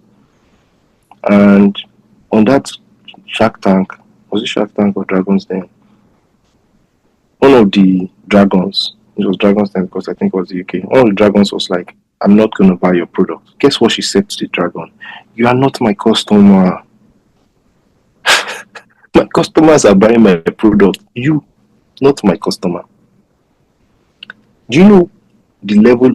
And on that Shark Tank, was it Shark Tank or Dragon's Den? One of the dragons, it was Dragon's Den because I think it was the UK. One of the dragons was like, I'm not going to buy your product. Guess what she said to the dragon? You are not my customer. My customers are buying my product. You, not my customer. Do you know the level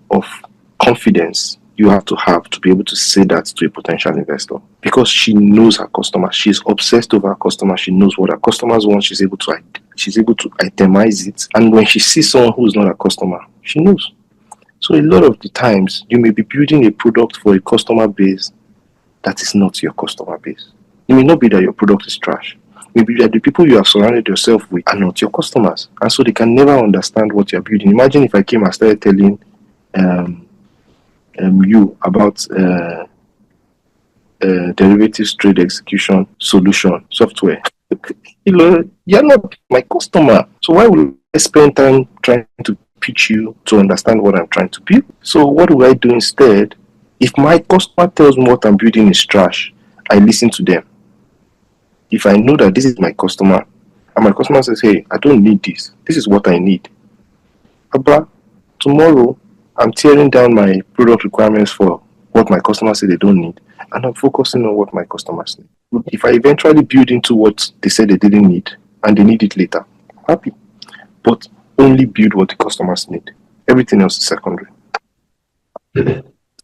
of confidence you have to be able to say that to a potential investor? Because she knows her customer. She's obsessed over her customer. She knows what her customers want. She's able to itemize it. And when she sees someone who's not a customer, she knows. So a lot of the times, you may be building a product for a customer base that is not your customer base. It may not be that your product is trash. Maybe that the people you have surrounded yourself with are not your customers. And so they can never understand what you're building. Imagine if I came and started telling you about derivatives trade execution solution software. You're not my customer. So why would I spend time trying to pitch you to understand what I'm trying to build? So what do I do instead? If my customer tells me what I'm building is trash, I listen to them. If I know that this is my customer, and my customer says, hey, I don't need this. This is what I need. But tomorrow, I'm tearing down my product requirements for what my customers say they don't need, and I'm focusing on what my customers need. If I eventually build into what they said they didn't need, and they need it later, I'm happy. But only build what the customers need. Everything else is secondary.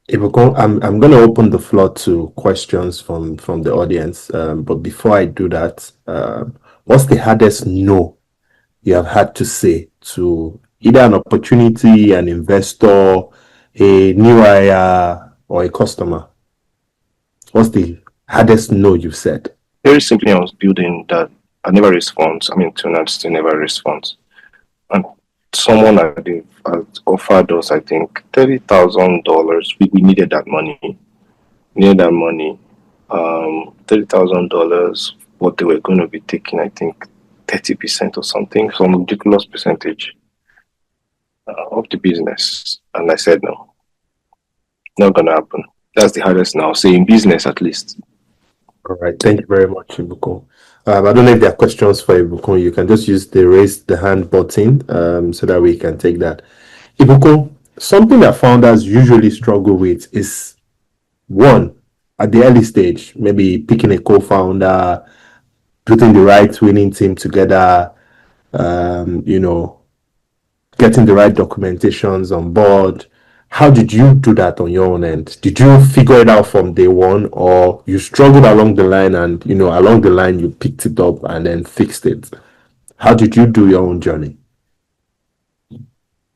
Ibukun, I'm going to open the floor to questions from the audience. But before I do that, what's the hardest no you have had to say to either an opportunity, an investor, a new hire, or a customer? What's the hardest no you've said? Very simply, I was building that I never raised funds. I mean, Tuna still never raised funds. And someone had offered us, I think, $30,000. We needed that money. $30,000. What they were going to be taking, I think, 30% or something, some ridiculous percentage of the business. And I said, no, not going to happen. That's the hardest now. Say in business, at least. All right. Thank you very much, Ibukun. I don't know if there are questions for Ibukun. You can just use the raise the hand button so that we can take that. Ibukun, something that founders usually struggle with is, one, at the early stage, maybe picking a co-founder, putting the right winning team together, getting the right documentations on board. How did you do that on your own end? Did you figure it out from day one, or you struggled along the line and, along the line you picked it up and then fixed it? How did you do your own journey?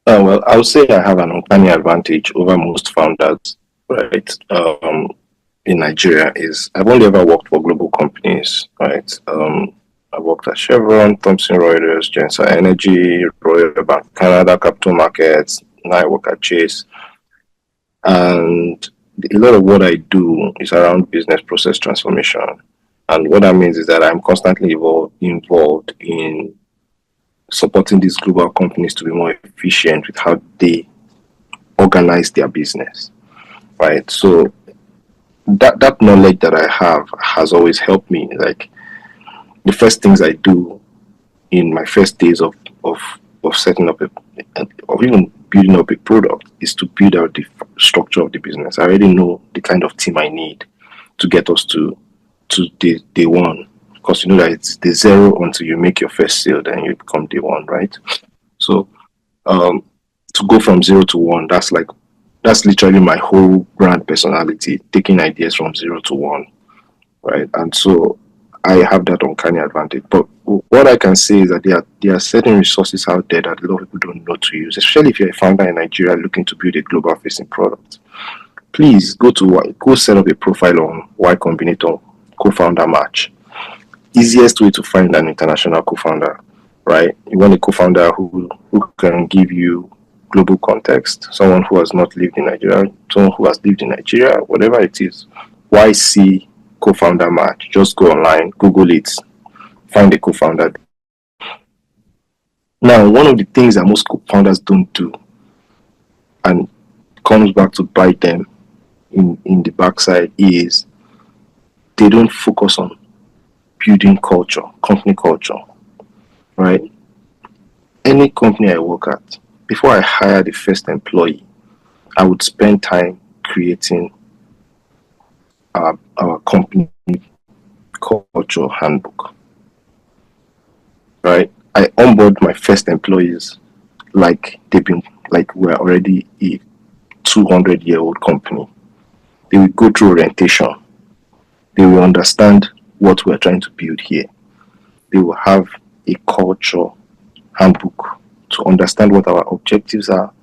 Well, I would say I have an uncanny advantage over most founders, right? In Nigeria is I've only ever worked for global companies, right? I worked at Chevron, Thomson Reuters, Gensa Energy, Royal Bank of Canada, Capital Markets. Now I work at Chase. And a lot of what I do is around business process transformation. And what that means is that I'm constantly involved in supporting these global companies to be more efficient with how they organize their business, right? So that knowledge that I have has always helped me. Like the first things I do in my first days of setting up or even building up a product is to build out the structure of the business. I already know the kind of team I need to get us to day one, because you know that it's the zero until you make your first sale, then you become day one, right? So to go from 0 to 1, that's literally my whole brand personality, taking ideas from 0 to 1, right? And so I have that uncanny advantage. But what I can say is that there are certain resources out there that a lot of people don't know to use, especially if you're a founder in Nigeria looking to build a global facing product. Please go set up a profile on Y Combinator Co-Founder Match. easiest way to find an international co-founder, right? You want a co-founder who can give you global context, someone who has not lived in Nigeria, someone who has lived in Nigeria, whatever it is. YC co-founder match. Just go online, Google it, find a co-founder. Now, one of the things that most co-founders don't do, and comes back to bite them in the backside, is they don't focus on building culture, company culture, right? Any company I work at, before I hire the first employee, I would spend time creating our company culture handbook, right? I onboard my first employees like we're already a 200-year-old company. They will go through orientation. They will understand what we're trying to build here. They will have a culture handbook to understand what our objectives are,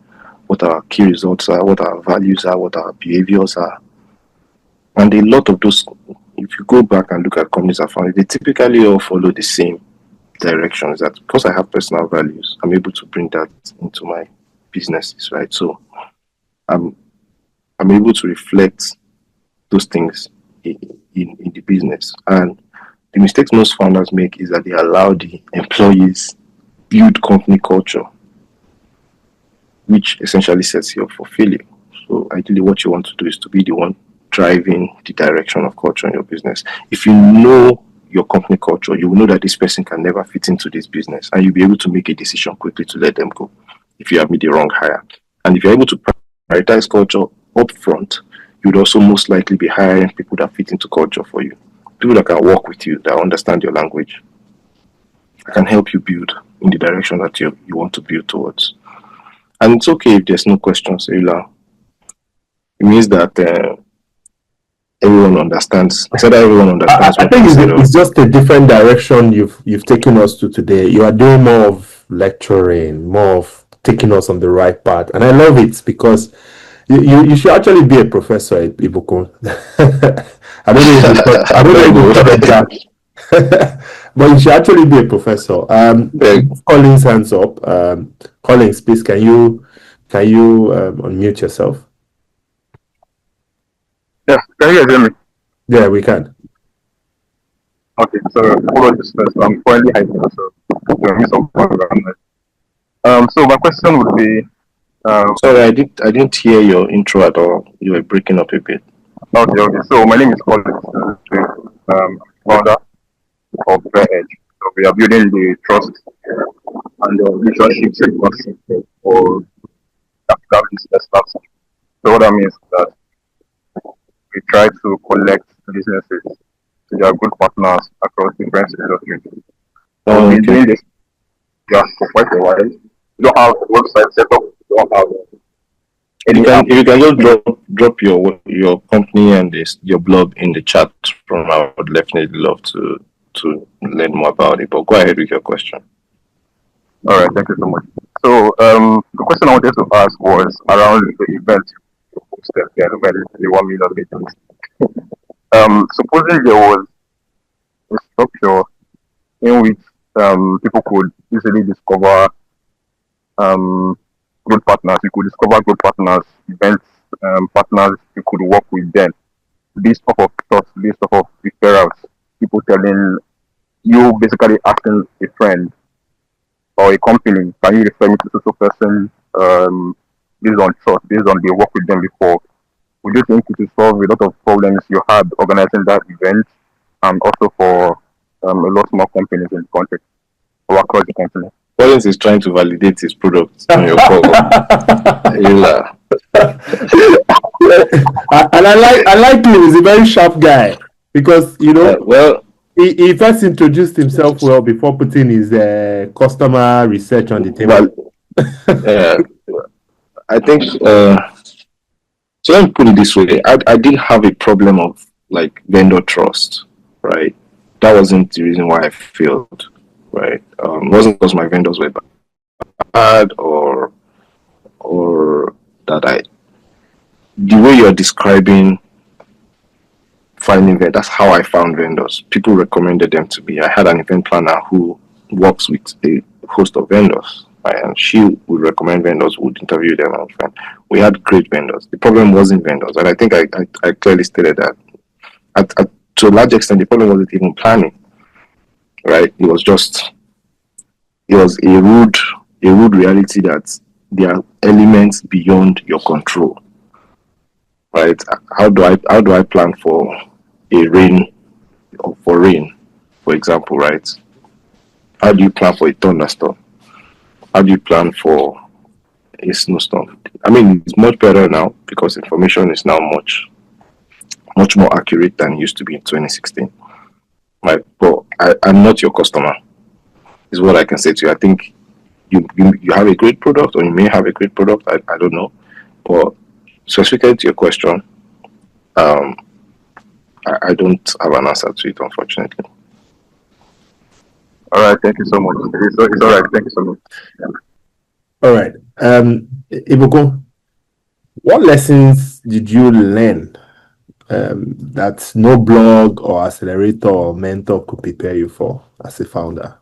what our key results are, what our values are, what our behaviors are. And a lot of those, if you go back and look at companies I founded, they typically all follow the same directions. That because I have personal values, I'm able to bring that into my businesses, right? So I'm able to reflect those things in the business. And the mistakes most founders make is that they allow the employees build company culture, which essentially sets you up for failure. So ideally what you want to do is to be the one driving the direction of culture in your business. If you know your company culture, you will know that this person can never fit into this business, and you'll be able to make a decision quickly to let them go if you have made the wrong hire. And if you're able to prioritize culture up front, you'd also most likely be hiring people that fit into culture for you, people that can work with you, that understand your language, that can help you build in the direction that you want to build towards. And it's okay if there's no questions, Ila. It means that everyone understands. I said that everyone understands. I think it's just a different direction you've taken us to today. You are doing more of lecturing, more of taking us on the right path, and I love it because you should actually be a professor at Ibukun. I don't know if you thought that, but you should actually be a professor. Collins, hands up. Collins, please, can you unmute yourself? Yeah, can you guys hear me? Yeah, we can. Okay, so apologies first. I'm currently hiking, so there will be some background noise. So my question would be. Sorry, I didn't hear your intro at all. You were breaking up a bit. Okay. So my name is Collins, founder of Edge. So we are building the trust and the relationships for capital business platform. So what that means is that we try to collect businesses to their good partners across different industries. So we've been doing this for quite a while. We don't have a website set up. We don't have if you can just drop your company and your blog in the chat from I would definitely love to learn more about it. But go ahead with your question. All right, thank you so much. So the question I wanted to ask was around the event you posted there, the 1 million meetings. Supposing there was a structure in which people could easily discover good partners. You could discover good partners, events, partners. You could work with them based off of trust, based off of referrals. People telling you, basically asking a friend or a company, can you refer me to such a person based on trust, based on they work with them before? Would you think it will solve a lot of problems you had organizing that event, and also for a lot more companies in the country or across the continent? Collins is trying to validate his product on your call. And I like him. He's a very sharp guy because he first introduced himself well before putting his customer research on the table. I think so. Let me put it this way: I did have a problem of like vendor trust, right? That wasn't the reason why I failed. Right, it wasn't because my vendors were bad or that the way you're describing finding vendors. That's how I found vendors. People recommended them to me. I had an event planner who works with a host of vendors, right? And she would recommend vendors, would interview them, and we had great vendors. The problem wasn't vendors, and I think I clearly stated that. To a large extent, the problem wasn't even planning, right? It was a rude reality that there are elements beyond your control, right? How do I plan for rain, for example, right? How do you plan for a thunderstorm? How do you plan for a snowstorm? I mean, it's much better now because information is now much more accurate than it used to be in 2016. Right? But I'm not your customer, is what I can say to you. I think you have a great product, or you may have a great product. I don't know. But specifically to your question, I don't have an answer to it, unfortunately. All right, thank you so much. It's all right. Thank you so much. Yeah. All right. Ibukun, what lessons did you learn that no blog or accelerator or mentor could prepare you for as a founder?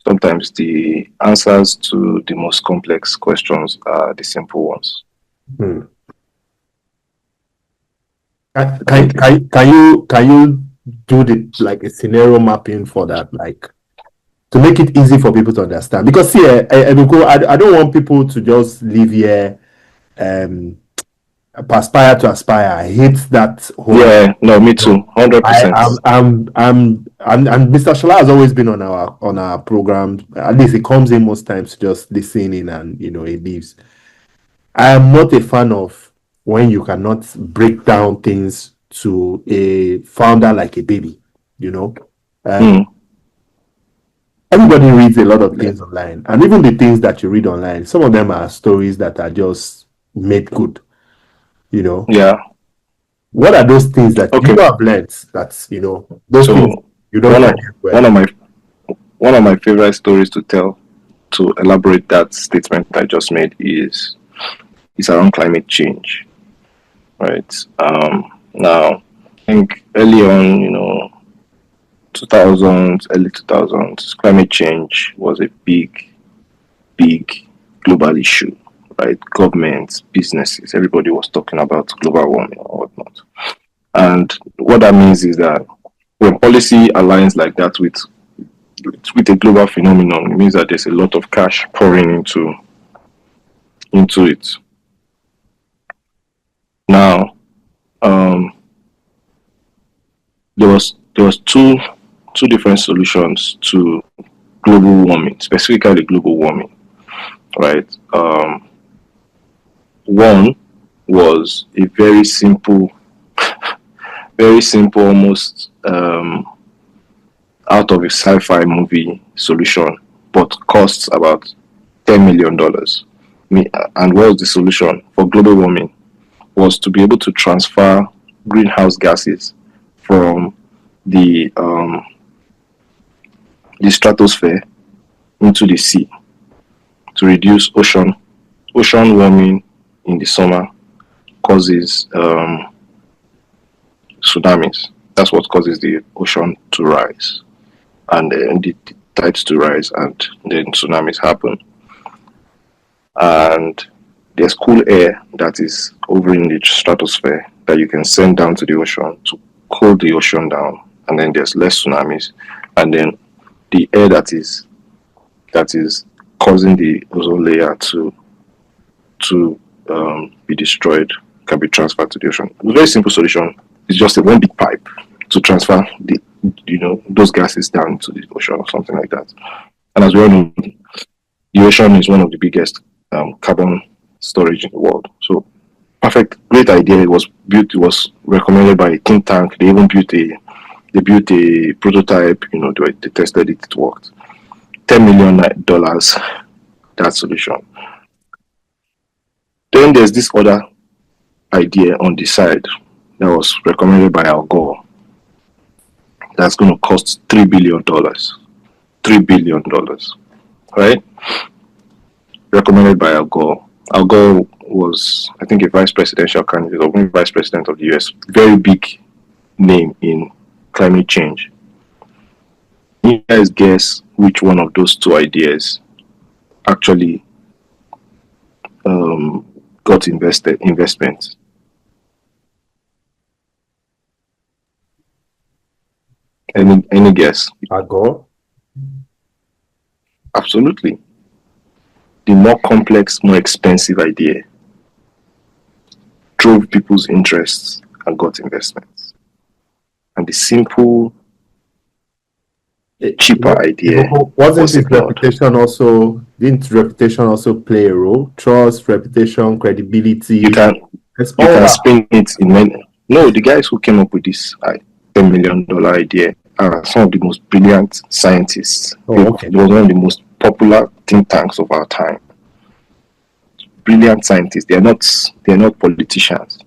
Sometimes the answers to the most complex questions are the simple ones. Can you do a scenario mapping for that, like to make it easy for people to understand? Because see, I don't want people to just live here aspire to aspire. I hate that whole. Yeah, no, me too, 100%. And Mr. Shola has always been on our program. At least he comes in most times just listening, and he leaves. I am not a fan of when you cannot break down things to a founder like a baby. Everybody reads a lot of things online, and even the things that you read online, some of them are stories that are just made good. Yeah. What are those things that you have learned those things you don't one of my favorite stories to tell to elaborate that statement I just made is around climate change, right? Now I think early on, 2000s, early 2000s, climate change was a big global issue, right? Governments, businesses, everybody was talking about global warming or whatnot. And what that means is that when policy aligns like that with a global phenomenon, it means that there's a lot of cash pouring into it. Now, there was two different solutions to global warming, specifically global warming, right? One was a very simple, almost out of a sci-fi movie solution, but costs about $10 million. And what was the solution for global warming? Was to be able to transfer greenhouse gases from the stratosphere into the sea to reduce ocean warming in the summer causes tsunamis. That's what causes the ocean to rise, and then the tides to rise, and then tsunamis happen. And there's cool air that is over in the stratosphere that you can send down to the ocean to cool the ocean down, and then there's less tsunamis. And then the air that is causing the ozone layer to be destroyed can be transferred to the ocean. It's a very simple solution. It's just one big pipe to transfer those gases down to the ocean or something like that. And as we all know, the ocean is one of the biggest carbon storage in the world. So perfect, great idea. It was recommended by a think tank. They even built a prototype. They tested it. It worked. $10 million, that solution. Then there's this other idea on the side that was recommended by Al Gore. That's going to cost $3 billion. $3 billion, right? Recommended by Al Gore. Al Gore was, I think, a vice presidential candidate or even vice president of the US. Very big name in climate change. You guys guess which one of those two ideas actually got investment? Any guess? Agor? Absolutely. The more complex, more expensive idea drove people's interests and got investments. And the simple, cheaper idea wasn't his ignored. reputation also? Didn't reputation also play a role? Trust, reputation, credibility. You can spin it in many. No, the guys who came up with this $10 million idea are some of the most brilliant scientists. Okay. It was one of the most popular think tanks of our time. Brilliant scientists. They are not politicians.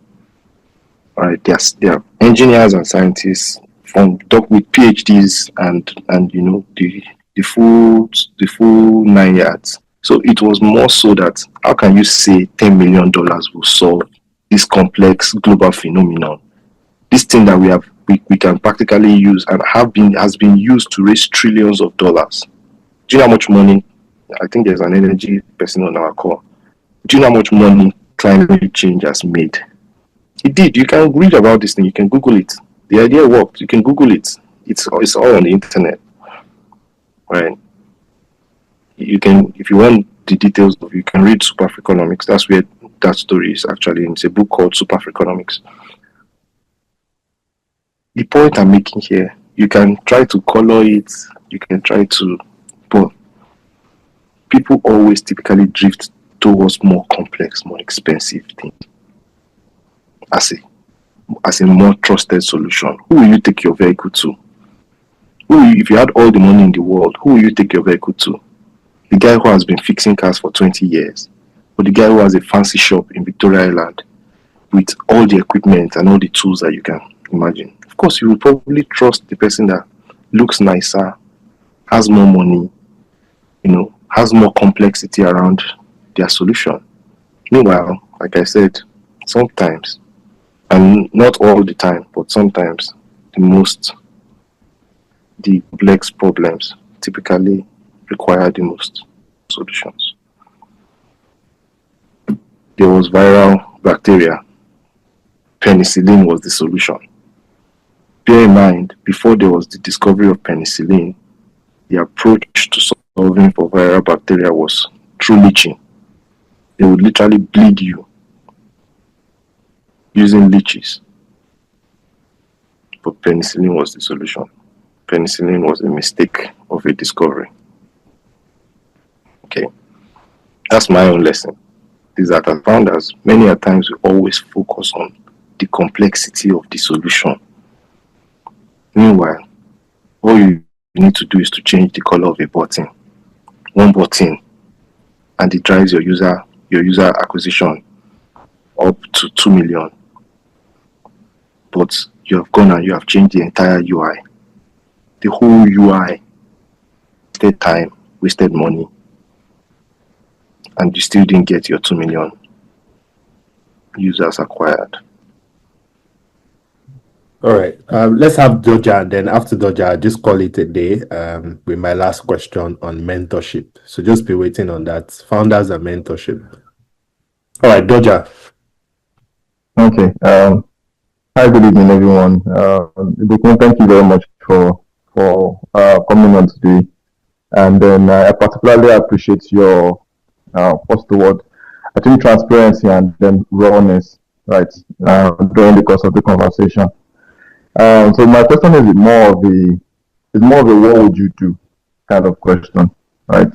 All right, they are engineers and scientists with PhDs and you know the full 9 yards. So it was more so that how can you say $10 million will solve this complex global phenomenon? This thing that we can practically use and has been used to raise trillions of dollars. Do you know how much money? I think there's an energy person on our call. Do you know how much money climate change has made? It did. You can read about this thing. You can Google it. The idea worked. You can Google it. It's all on the internet, right? You can, if you want the details of, you can read Super Economics. That's where that story is actually in. It's a book called Super Economics. The point I'm making here, you can try to color it. You can try to, but people always typically drift towards more complex, more expensive things as a more trusted solution. Who will you take your vehicle to? If you had all the money in the world, who will you take your vehicle to? The guy who has been fixing cars for 20 years, or the guy who has a fancy shop in Victoria Island with all the equipment and all the tools that you can imagine? Of course, you will probably trust the person that looks nicer, has more money, has more complexity around their solution. Meanwhile, like I said, sometimes, and not all the time, but sometimes the complex problems typically require the most solutions. There was viral bacteria. Penicillin was the solution. Bear in mind, before there was the discovery of penicillin, the approach to solving for viral bacteria was through leeching. They would literally bleed you using leeches. But penicillin was the solution. Penicillin was a mistake of a discovery. Okay, that's my own lesson. Is that I found as many a times we always focus on the complexity of the solution. Meanwhile, all you need to do is to change the color of a button. One button, and it drives your user acquisition up to 2 million. But you have gone and you have changed the entire UI. The whole UI, wasted time, wasted money, and you still didn't get your 2 million users acquired. All right, let's have Doja, and then after Doja, I'll just call it a day with my last question on mentorship. So just be waiting on that. Founders and mentorship. All right, Doja. Okay. Hi, good evening, everyone. Ibukun, thank you very much for coming on today. And then I particularly appreciate your what's the word? I think transparency and then rawness, right? During the course of the conversation. So my question is more of a what would you do kind of question, right?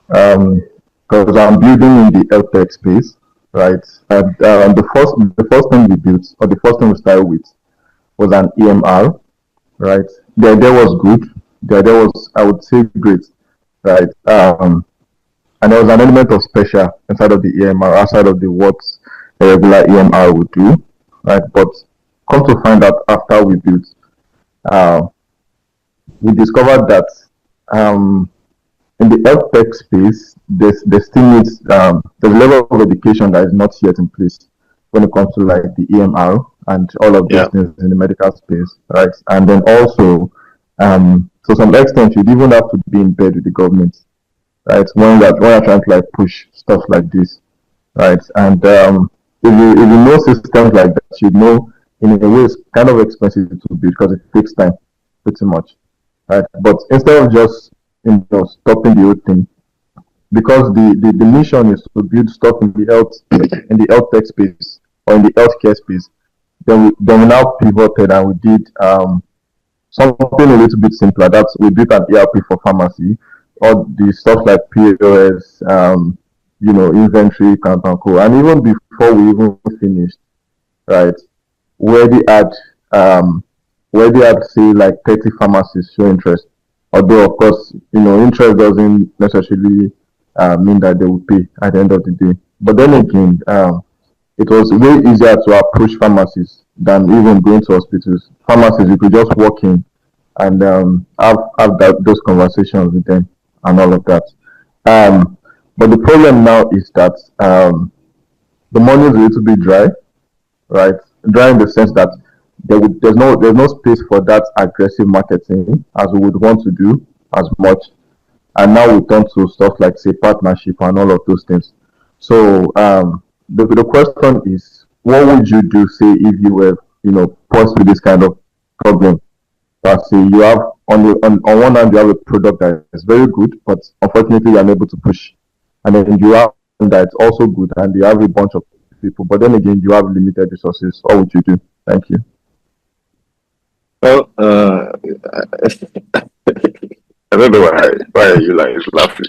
Because I'm building in the health tech space, right? And the first thing we built, or the first thing we started with, was an EMR, right? The idea was good. The idea was, I would say, great, right? And there was an element of special inside of the EMR, outside of what a regular EMR would do, right? But come to find out after we built, we discovered that in the health tech space, there still needs there's a level of education that is not yet in place when it comes to like the EMR and all of these things in the medical space, right? And then also, to some extent, you'd even have to be in bed with the government, right? When you're trying to like push stuff like this, right? And if you know systems like that, you know in a way it's kind of expensive to build because it takes time, pretty much, right? But instead of just stopping the whole thing, because the mission is to build stuff in the health tech space or in the healthcare space, then we now pivoted and we did something a little bit simpler. That's we did an ERP for pharmacy, all the stuff like POS, inventory, count and co. And even before we even finished, right, where they had say like 30 pharmacies show interest. Although of course, interest doesn't necessarily mean that they will pay at the end of the day. But then again, it was way easier to approach pharmacies than even going to hospitals. Pharmacies, you could just walk in and have those conversations with them and all of that. But the problem now is that the money is a little bit dry, right? Dry in the sense that there's no space for that aggressive marketing as we would want to do as much. And now we turn to stuff like say partnership and all of those things. So the question is, what would you do say if you were posed with this kind of problem? Say you have on one hand you have a product that is very good, but unfortunately you're unable to push, and then you have that's also good and you have a bunch of people, but then again you have limited resources. What would you do? Thank you. Well, I don't know why are you like laughing.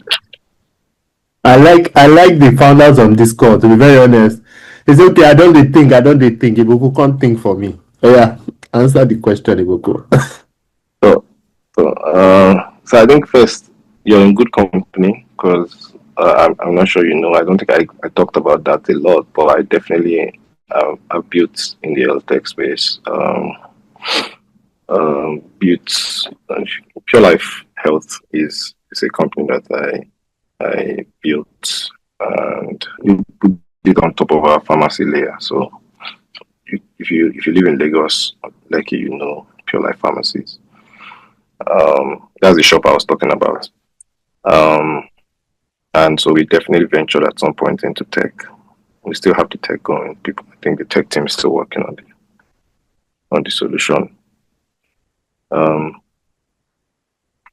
I like the founders on Discord, to be very honest. It's okay, I don't think. Ibuku can't think for me. Oh yeah, answer the question, Ibuku. So I think first, you're in good company because I'm not sure I don't think I talked about that a lot, but I definitely have built in the health tech space. Built Pure Life Health is a company that I built and we put it on top of our pharmacy layer. So if you live in Lagos, like Pure Life Pharmacies. That's the shop I was talking about. And so we definitely ventured at some point into tech. We still have the tech going. I think the tech team is still working on the solution.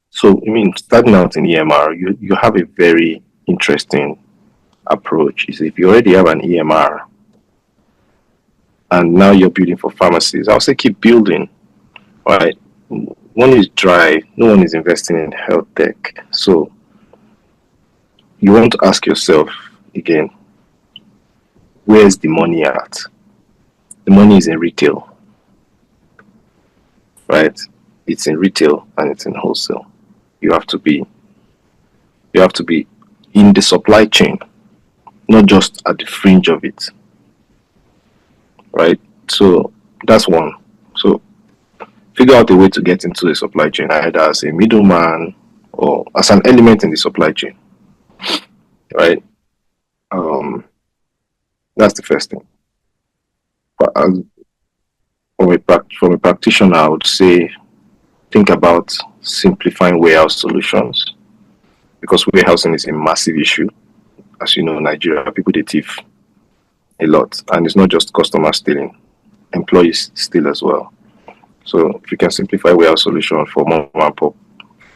So starting out in EMR, you have a very interesting approach. Is if you already have an EMR and now you're building for pharmacies, I'll say keep building. Right? One is dry, no one is investing in health tech. So you want to ask yourself again, where's the money at? The money is in retail. Right? It's in retail and it's in wholesale. You have to be in the supply chain, not just at the fringe of it. Right? So that's one. So figure out a way to get into the supply chain, either as a middleman or as an element in the supply chain. Right? That's the first thing. But from a practitioner, I would say think about simplifying warehouse solutions, because warehousing is a massive issue. As you know, in Nigeria, people they thief a lot, and it's not just customers stealing, employees steal as well. So if you can simplify warehouse solution for mom and pop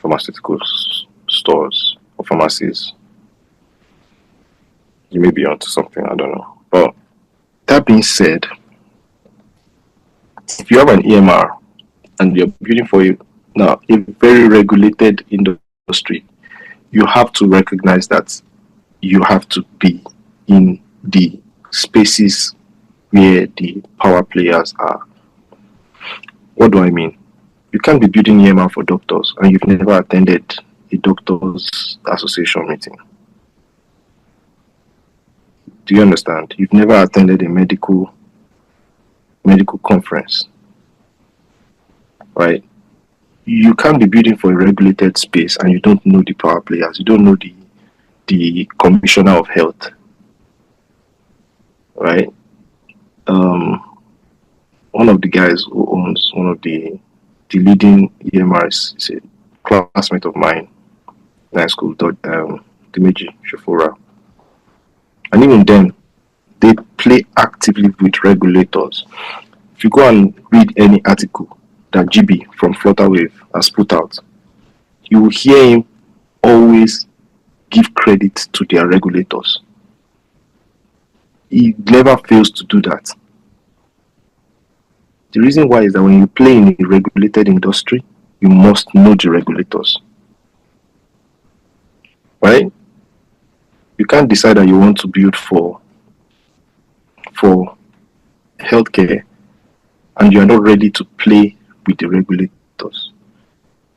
pharmaceutical stores or pharmacies, you may be onto something, I don't know. But that being said, if you have an EMR and you're building for a very regulated industry, you have to recognize that you have to be in the spaces where the power players are. What do I mean? You can't be building EMR for doctors and you've never attended a doctors association meeting. Do you understand? You've never attended a medical conference, right? You can't be building for a regulated space and you don't know the power players. You don't know the Commissioner of Health, right? One of the guys who owns one of the leading EMRs is a classmate of mine in high school, Dimeji Shofora. And even then, they play actively with regulators. If you go and read any article that GB from Flutterwave has put out, you will hear him always give credit to their regulators. He never fails to do that. The reason why is that when you play in a regulated industry, you must know the regulators. Right? You can't decide that you want to build for healthcare and you are not ready to play with the regulators.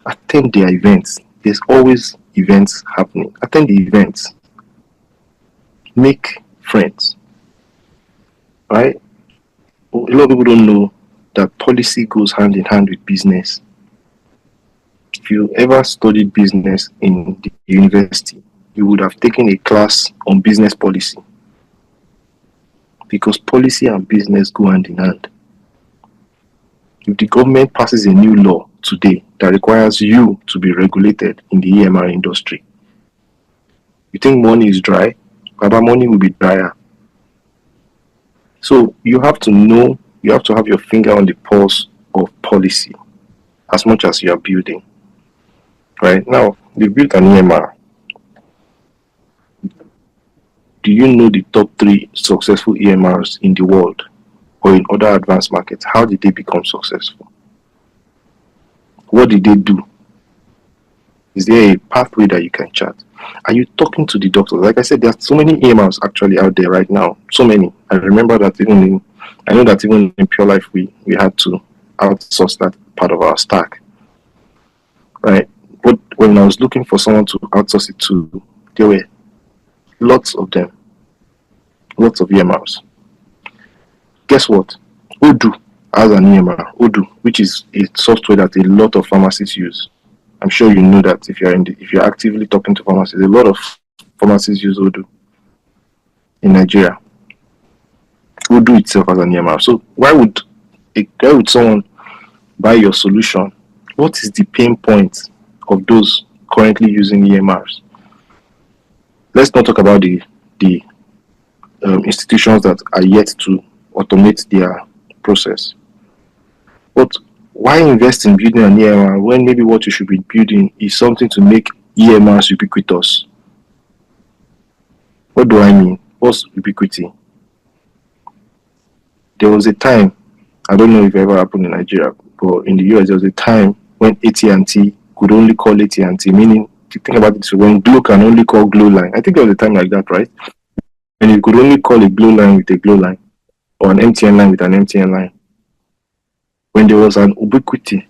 Attend their events. There's always events happening. Attend the events. Make friends. Right? A lot of people don't know that policy goes hand in hand with business. If you ever studied business in the university, you would have taken a class on business policy. Because policy and business go hand in hand. If the government passes a new law today that requires you to be regulated in the EMR industry, you think money is dry? Baba, money will be drier. So you have to know, you have to have your finger on the pulse of policy as much as you are building. Right now, they built an EMR. Do you know the top 3 successful EMRs in the world or in other advanced markets? How did they become successful? What did they do? Is there a pathway that you can chart? Are you talking to the doctors? Like I said, there are so many EMRs actually out there right now. So many. I remember that I know that even in Pure Life, we had to outsource that part of our stack. Right? But when I was looking for someone to outsource it to, there were lots of them. Lots of EMRs. Guess what? Odoo has an EMR. Odoo, which is a software that a lot of pharmacists use. I'm sure you know that if you're actively talking to pharmacists, a lot of pharmacists use Odoo in Nigeria. Odoo itself has an EMR. So why would someone buy your solution? What is the pain point of those currently using EMRs? Let's not talk about the institutions that are yet to automate their process. But why invest in building an EMR when maybe what you should be building is something to make EMRs ubiquitous? What do I mean? What's ubiquity? There was a time, I don't know if it ever happened in Nigeria, but in the US there was a time when AT&T could only call AT&T, meaning, to think about it, when Glo can only call Glo line. I think there was a time like that, right? And you could only call a Glo line with a Glo line, or an MTN line with an MTN line. When there was an ubiquity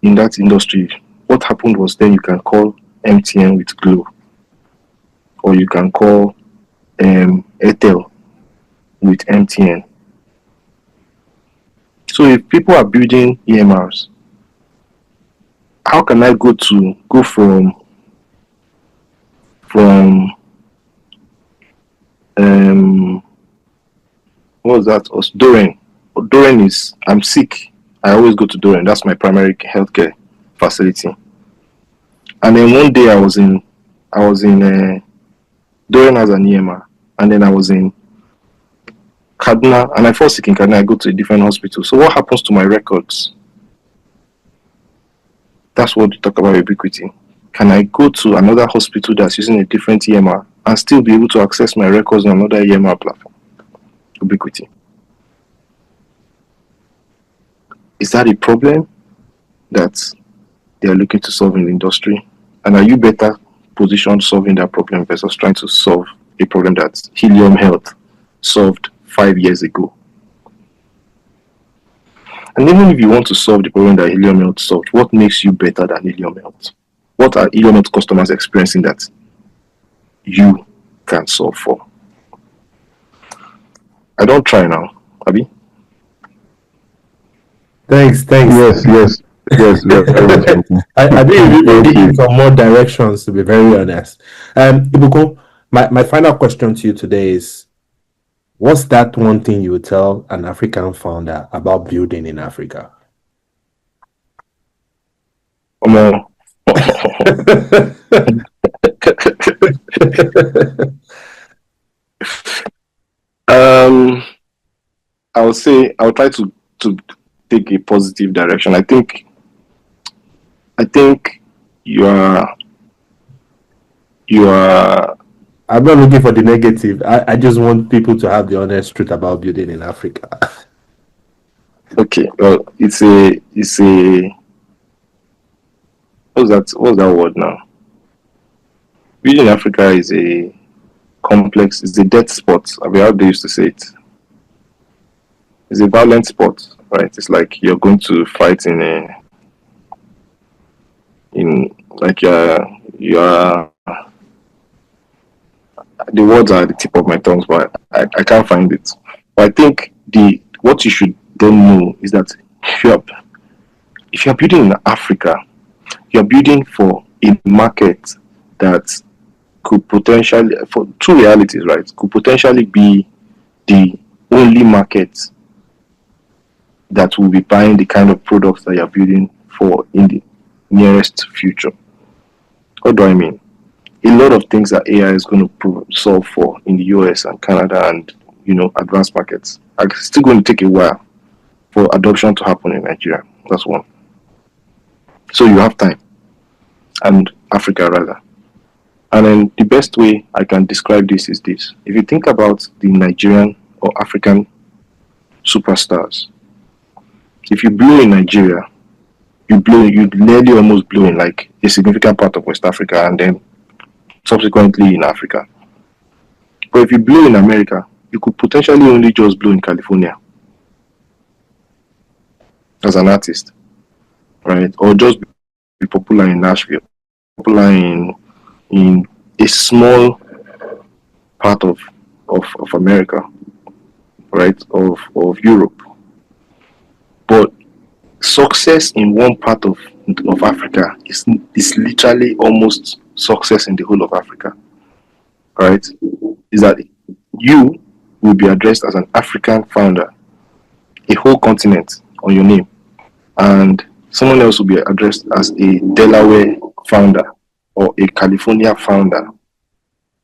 in that industry, what happened was then you can call MTN with Glo, or you can call Airtel with MTN. So if people are building EMRs, how can I go from what was that? Doren. Doren is, I'm sick. I always go to Doren. That's my primary healthcare facility. And then one day I was in Doren has an EMR, and then I was in Kaduna, and I fall sick in Kaduna. I go to a different hospital. So what happens to my records? That's what we talk about ubiquity. Can I go to another hospital that's using a different EMR and still be able to access my records on another EMR platform? Ubiquity. Is that a problem that they are looking to solve in the industry? And are you better positioned solving that problem versus trying to solve a problem that Helium Health solved 5 years ago? And even if you want to solve the problem that Helium Health solved, what makes you better than Helium Health? What are Helium Health customers experiencing that you can solve for? I don't try now, Abi. Thanks. Yes. Yes, very much. I think you Thank need you. some more directions, to be very honest. Ibukun, my final question to you today is, what's that one thing you would tell an African founder about building in Africa? I would say I would try to take a positive direction. I think you are I'm not looking for the negative. I just want people to have the honest truth about building in Africa. okay. Well, it's a what's that word now? Building in Africa is a complex. It's a death sport. I mean, how they used to say it. It's a violent sport, right? It's like you're going to fight in like you're the words are at the tip of my tongue, but I can't find it. But I think what you should then know is that if you're building in Africa, you're building for a market that could potentially, for two realities, right? Could potentially be the only market that will be buying the kind of products that you're building for in the nearest future. What do I mean? A lot of things that AI is going to solve for in the US and Canada and advanced markets are still going to take a while for adoption to happen in Nigeria. That's one. So you have time, and Africa rather. And then the best way I can describe this is this: if you think about the Nigerian or African superstars, if you blow in Nigeria, you nearly almost blow in like a significant part of West Africa and then subsequently in Africa. But if you blow in America, you could potentially only just blow in California as an artist, right? Or just be popular in Nashville, popular in a small part of America, right? Of Europe. But success in one part of Africa is literally almost success in the whole of Africa, right? Is that you will be addressed as an African founder, a whole continent on your name, and someone else will be addressed as a Delaware founder or a California founder.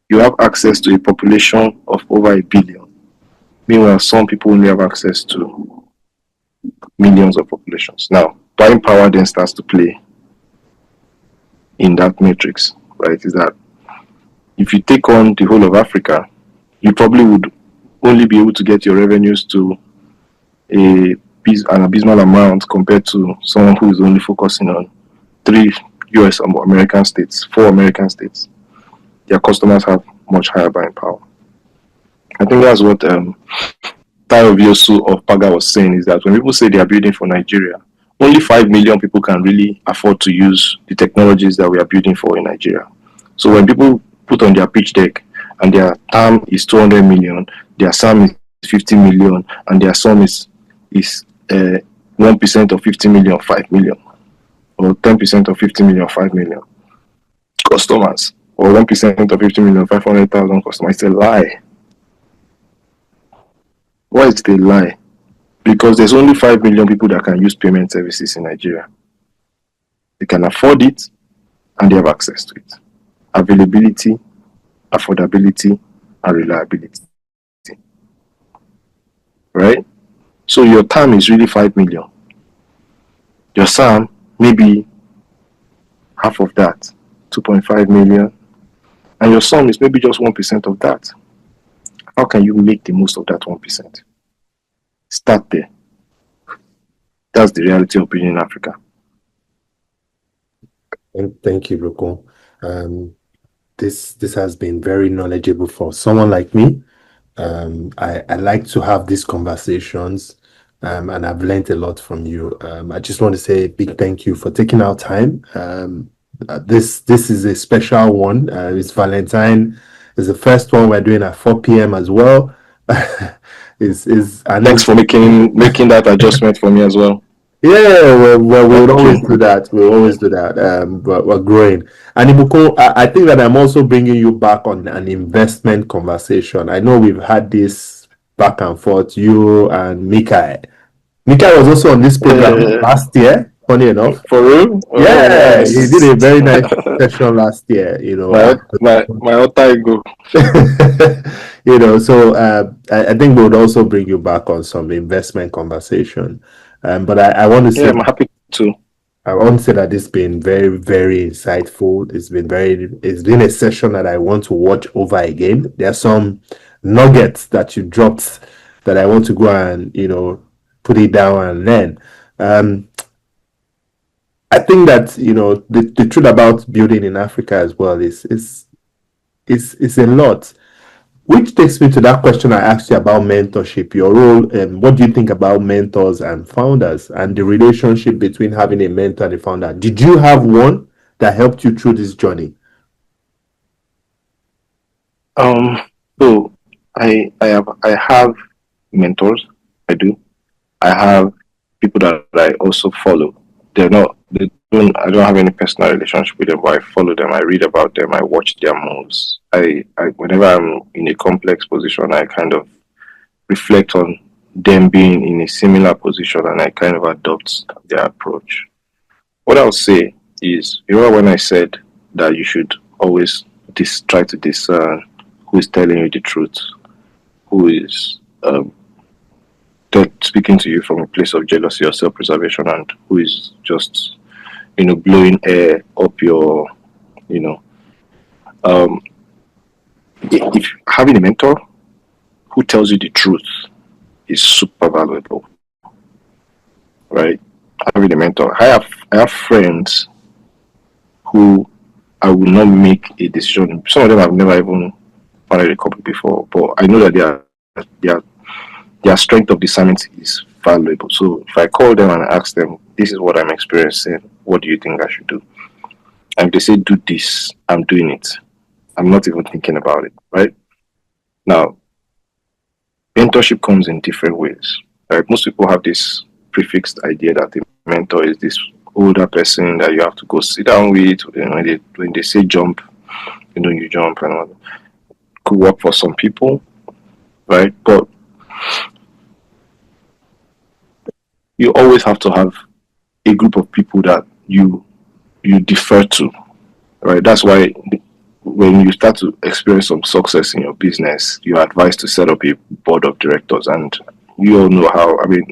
You have access to a population of over 1 billion. Meanwhile, some people only have access to millions of populations. Now, buying power then starts to play in that matrix, right? Is that if you take on the whole of Africa, you probably would only be able to get your revenues to an abysmal amount compared to someone who is only focusing on 3 US or American states, 4 American states. Their customers have much higher buying power. I think that's what Tayo Viosu of Paga was saying, is that when people say they are building for Nigeria, only 5 million people can really afford to use the technologies that we are building for in Nigeria. So when people put on their pitch deck and their TAM is 200 million, their SAM is 50 million, and their sum is 1% of 50 million, 5 million, or 10% of 50 million, 5 million customers, or 1% of 50 million, 500,000 customers, it's a lie. Why is it a lie? Because there's only 5 million people that can use payment services in Nigeria. They can afford it and they have access to it. Availability, affordability, and reliability. Right? So your TAM is really 5 million. Your SAM, maybe half of that, 2.5 million. And your sum is maybe just 1% of that. How can you make the most of that 1%? Start there. That's the reality of being in Africa. Thank you, Ibukun. This has been very knowledgeable for someone like me. I like to have these conversations, and I've learned a lot from you. I just want to say a big thank you for taking our time. This is a special one. It's Valentine. It's the first one we're doing at 4 p.m. as well. Thanks for making that adjustment for me as well. Yeah, well, we would always Okay. do that. We always do that. But we're growing. And Ibukun, I think that I'm also bringing you back on an investment conversation. I know we've had this back and forth, you and Mika. Mika was also on this program last year, funny enough. For real? Oh, Yeah, he did nice. a very nice session last year, my alter ego. So I think we would also bring you back on some investment conversation. But I want to Yeah, say I'm happy to. I want to say that it's been very, very insightful. It's been a session that I want to watch over again. There are some nuggets that you dropped that I want to go and, put it down and learn. I think that, the truth about building in Africa as well is a lot. Which takes me to that question I asked you about mentorship, your role, and what do you think about mentors and founders and the relationship between having a mentor and a founder? Did you have one that helped you through this journey? So I have mentors. I do. I have people that I also follow. I don't have any personal relationship with them, but I follow them. I read about them. I watch their moves. Whenever I'm in a complex position, I kind of reflect on them being in a similar position, and I kind of adopt their approach. What I'll say is, when I said that you should always try to discern who is telling you the truth, who is speaking to you from a place of jealousy or self-preservation, and who is just blowing air up your if having a mentor who tells you the truth is super valuable, right? Having a mentor. I have friends who I will not make a decision. Some of them I've never even founded a company before, but I know that their strength of discernment is valuable. So if I call them and ask them, this is what I'm experiencing, what do you think I should do? And if they say, do this, I'm doing it. I'm not even thinking about it, right? Now, mentorship comes in different ways. Like most people have this prefixed idea that a mentor is this older person that you have to go sit down with. When they say jump, you jump, and all. Could work for some people, right? But you always have to have a group of people that you defer to, right? That's why when you start to experience some success in your business, you're advised to set up a board of directors. And you all know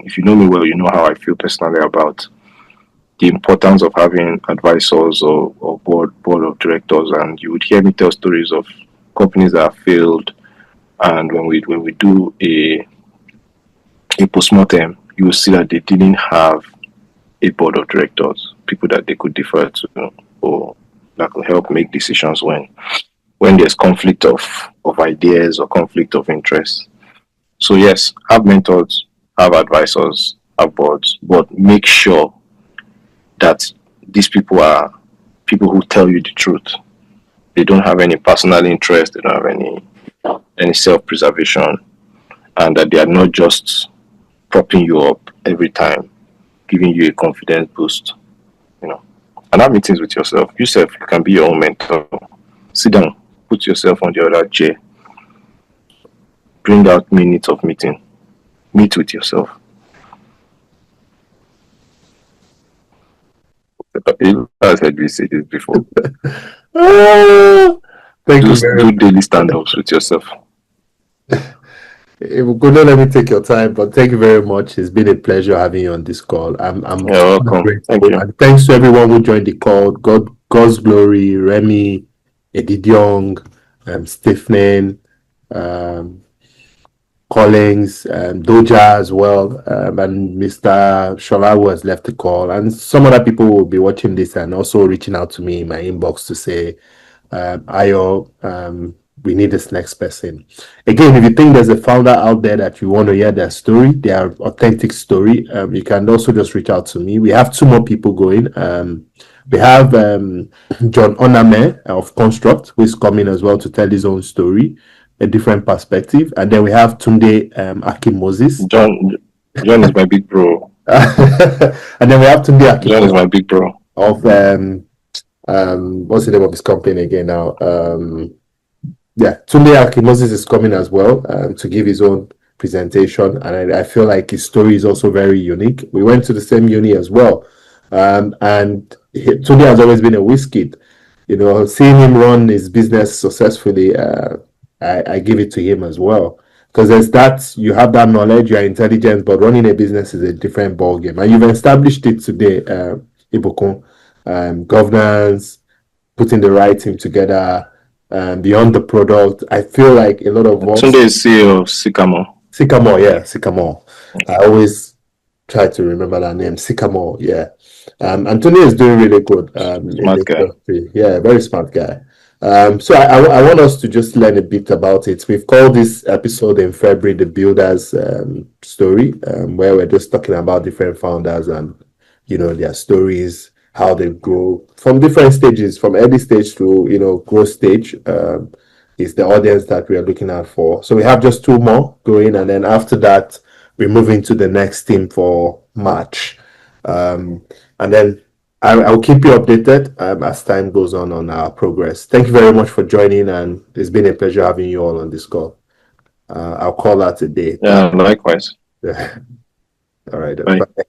if you know me well, you know how I feel personally about the importance of having advisors or board of directors. And you would hear me tell stories of companies that have failed, and when we do a postmortem, you will see that they didn't have a board of directors, people that they could defer to or that could help make decisions when there's conflict of ideas or conflict of interest. So yes, have mentors, have advisors, have boards, but make sure that these people are people who tell you the truth. They don't have any personal interest, they don't have any self-preservation, and that they are not just propping you up every time, giving you a confidence boost, And have meetings with yourself. You can be your own mentor. Sit down, put yourself on the other chair, bring out minutes of meeting, meet with yourself. I've heard you say this before. Do daily stand-ups with yourself. Don't let me take your time, but thank you very much. It's been a pleasure having you on this call. I'm welcome. Thank you. And thanks to everyone who joined the call. God's glory, Remy, Edidiong, Stiffening, Collins, Doja as well, and Mr. Shola who has left the call, and some other people will be watching this and also reaching out to me in my inbox to say, Ayo, we need this next person. Again, if you think there's a founder out there that you want to hear their story, their authentic story, you can also just reach out to me. We have 2 more people going. We have John Oname of Construct, who is coming as well to tell his own story, a different perspective. And then we have Tunde Akim Moses. John is my big bro. And then we have Tunde John is my big bro. of what's the name of his company again now? Yeah, Tunde Akimosis is coming as well to give his own presentation, and I feel like his story is also very unique. We went to the same uni as well, and Tunde has always been a whiz kid. You know, seeing him run his business successfully, I give it to him as well. Because there's that, you have that knowledge, you're intelligent, but running a business is a different ball game. And you've established it today, Ibukun. Governance, putting the right team together, beyond the product. I feel like a lot of us. Tunde is CEO of Sycamore. Sycamore, yeah, Sycamore. I always try to remember that name, Sycamore, yeah. And Tony is doing really good. Smart guy. Industry. Yeah, very smart guy. So I want us to just learn a bit about it. We've called this episode in February the Builders story, where we're just talking about different founders and, you know, their stories, how they grow from different stages, from early stage to, you know, growth stage. Is the audience that we are looking at for. So we have just 2 more going, and then after that, we move into the next team for March. And then I'll keep you updated as time goes on our progress. Thank you very much for joining, and it's been a pleasure having you all on this call. I'll call that a day. Yeah, likewise. All right. Bye. Bye.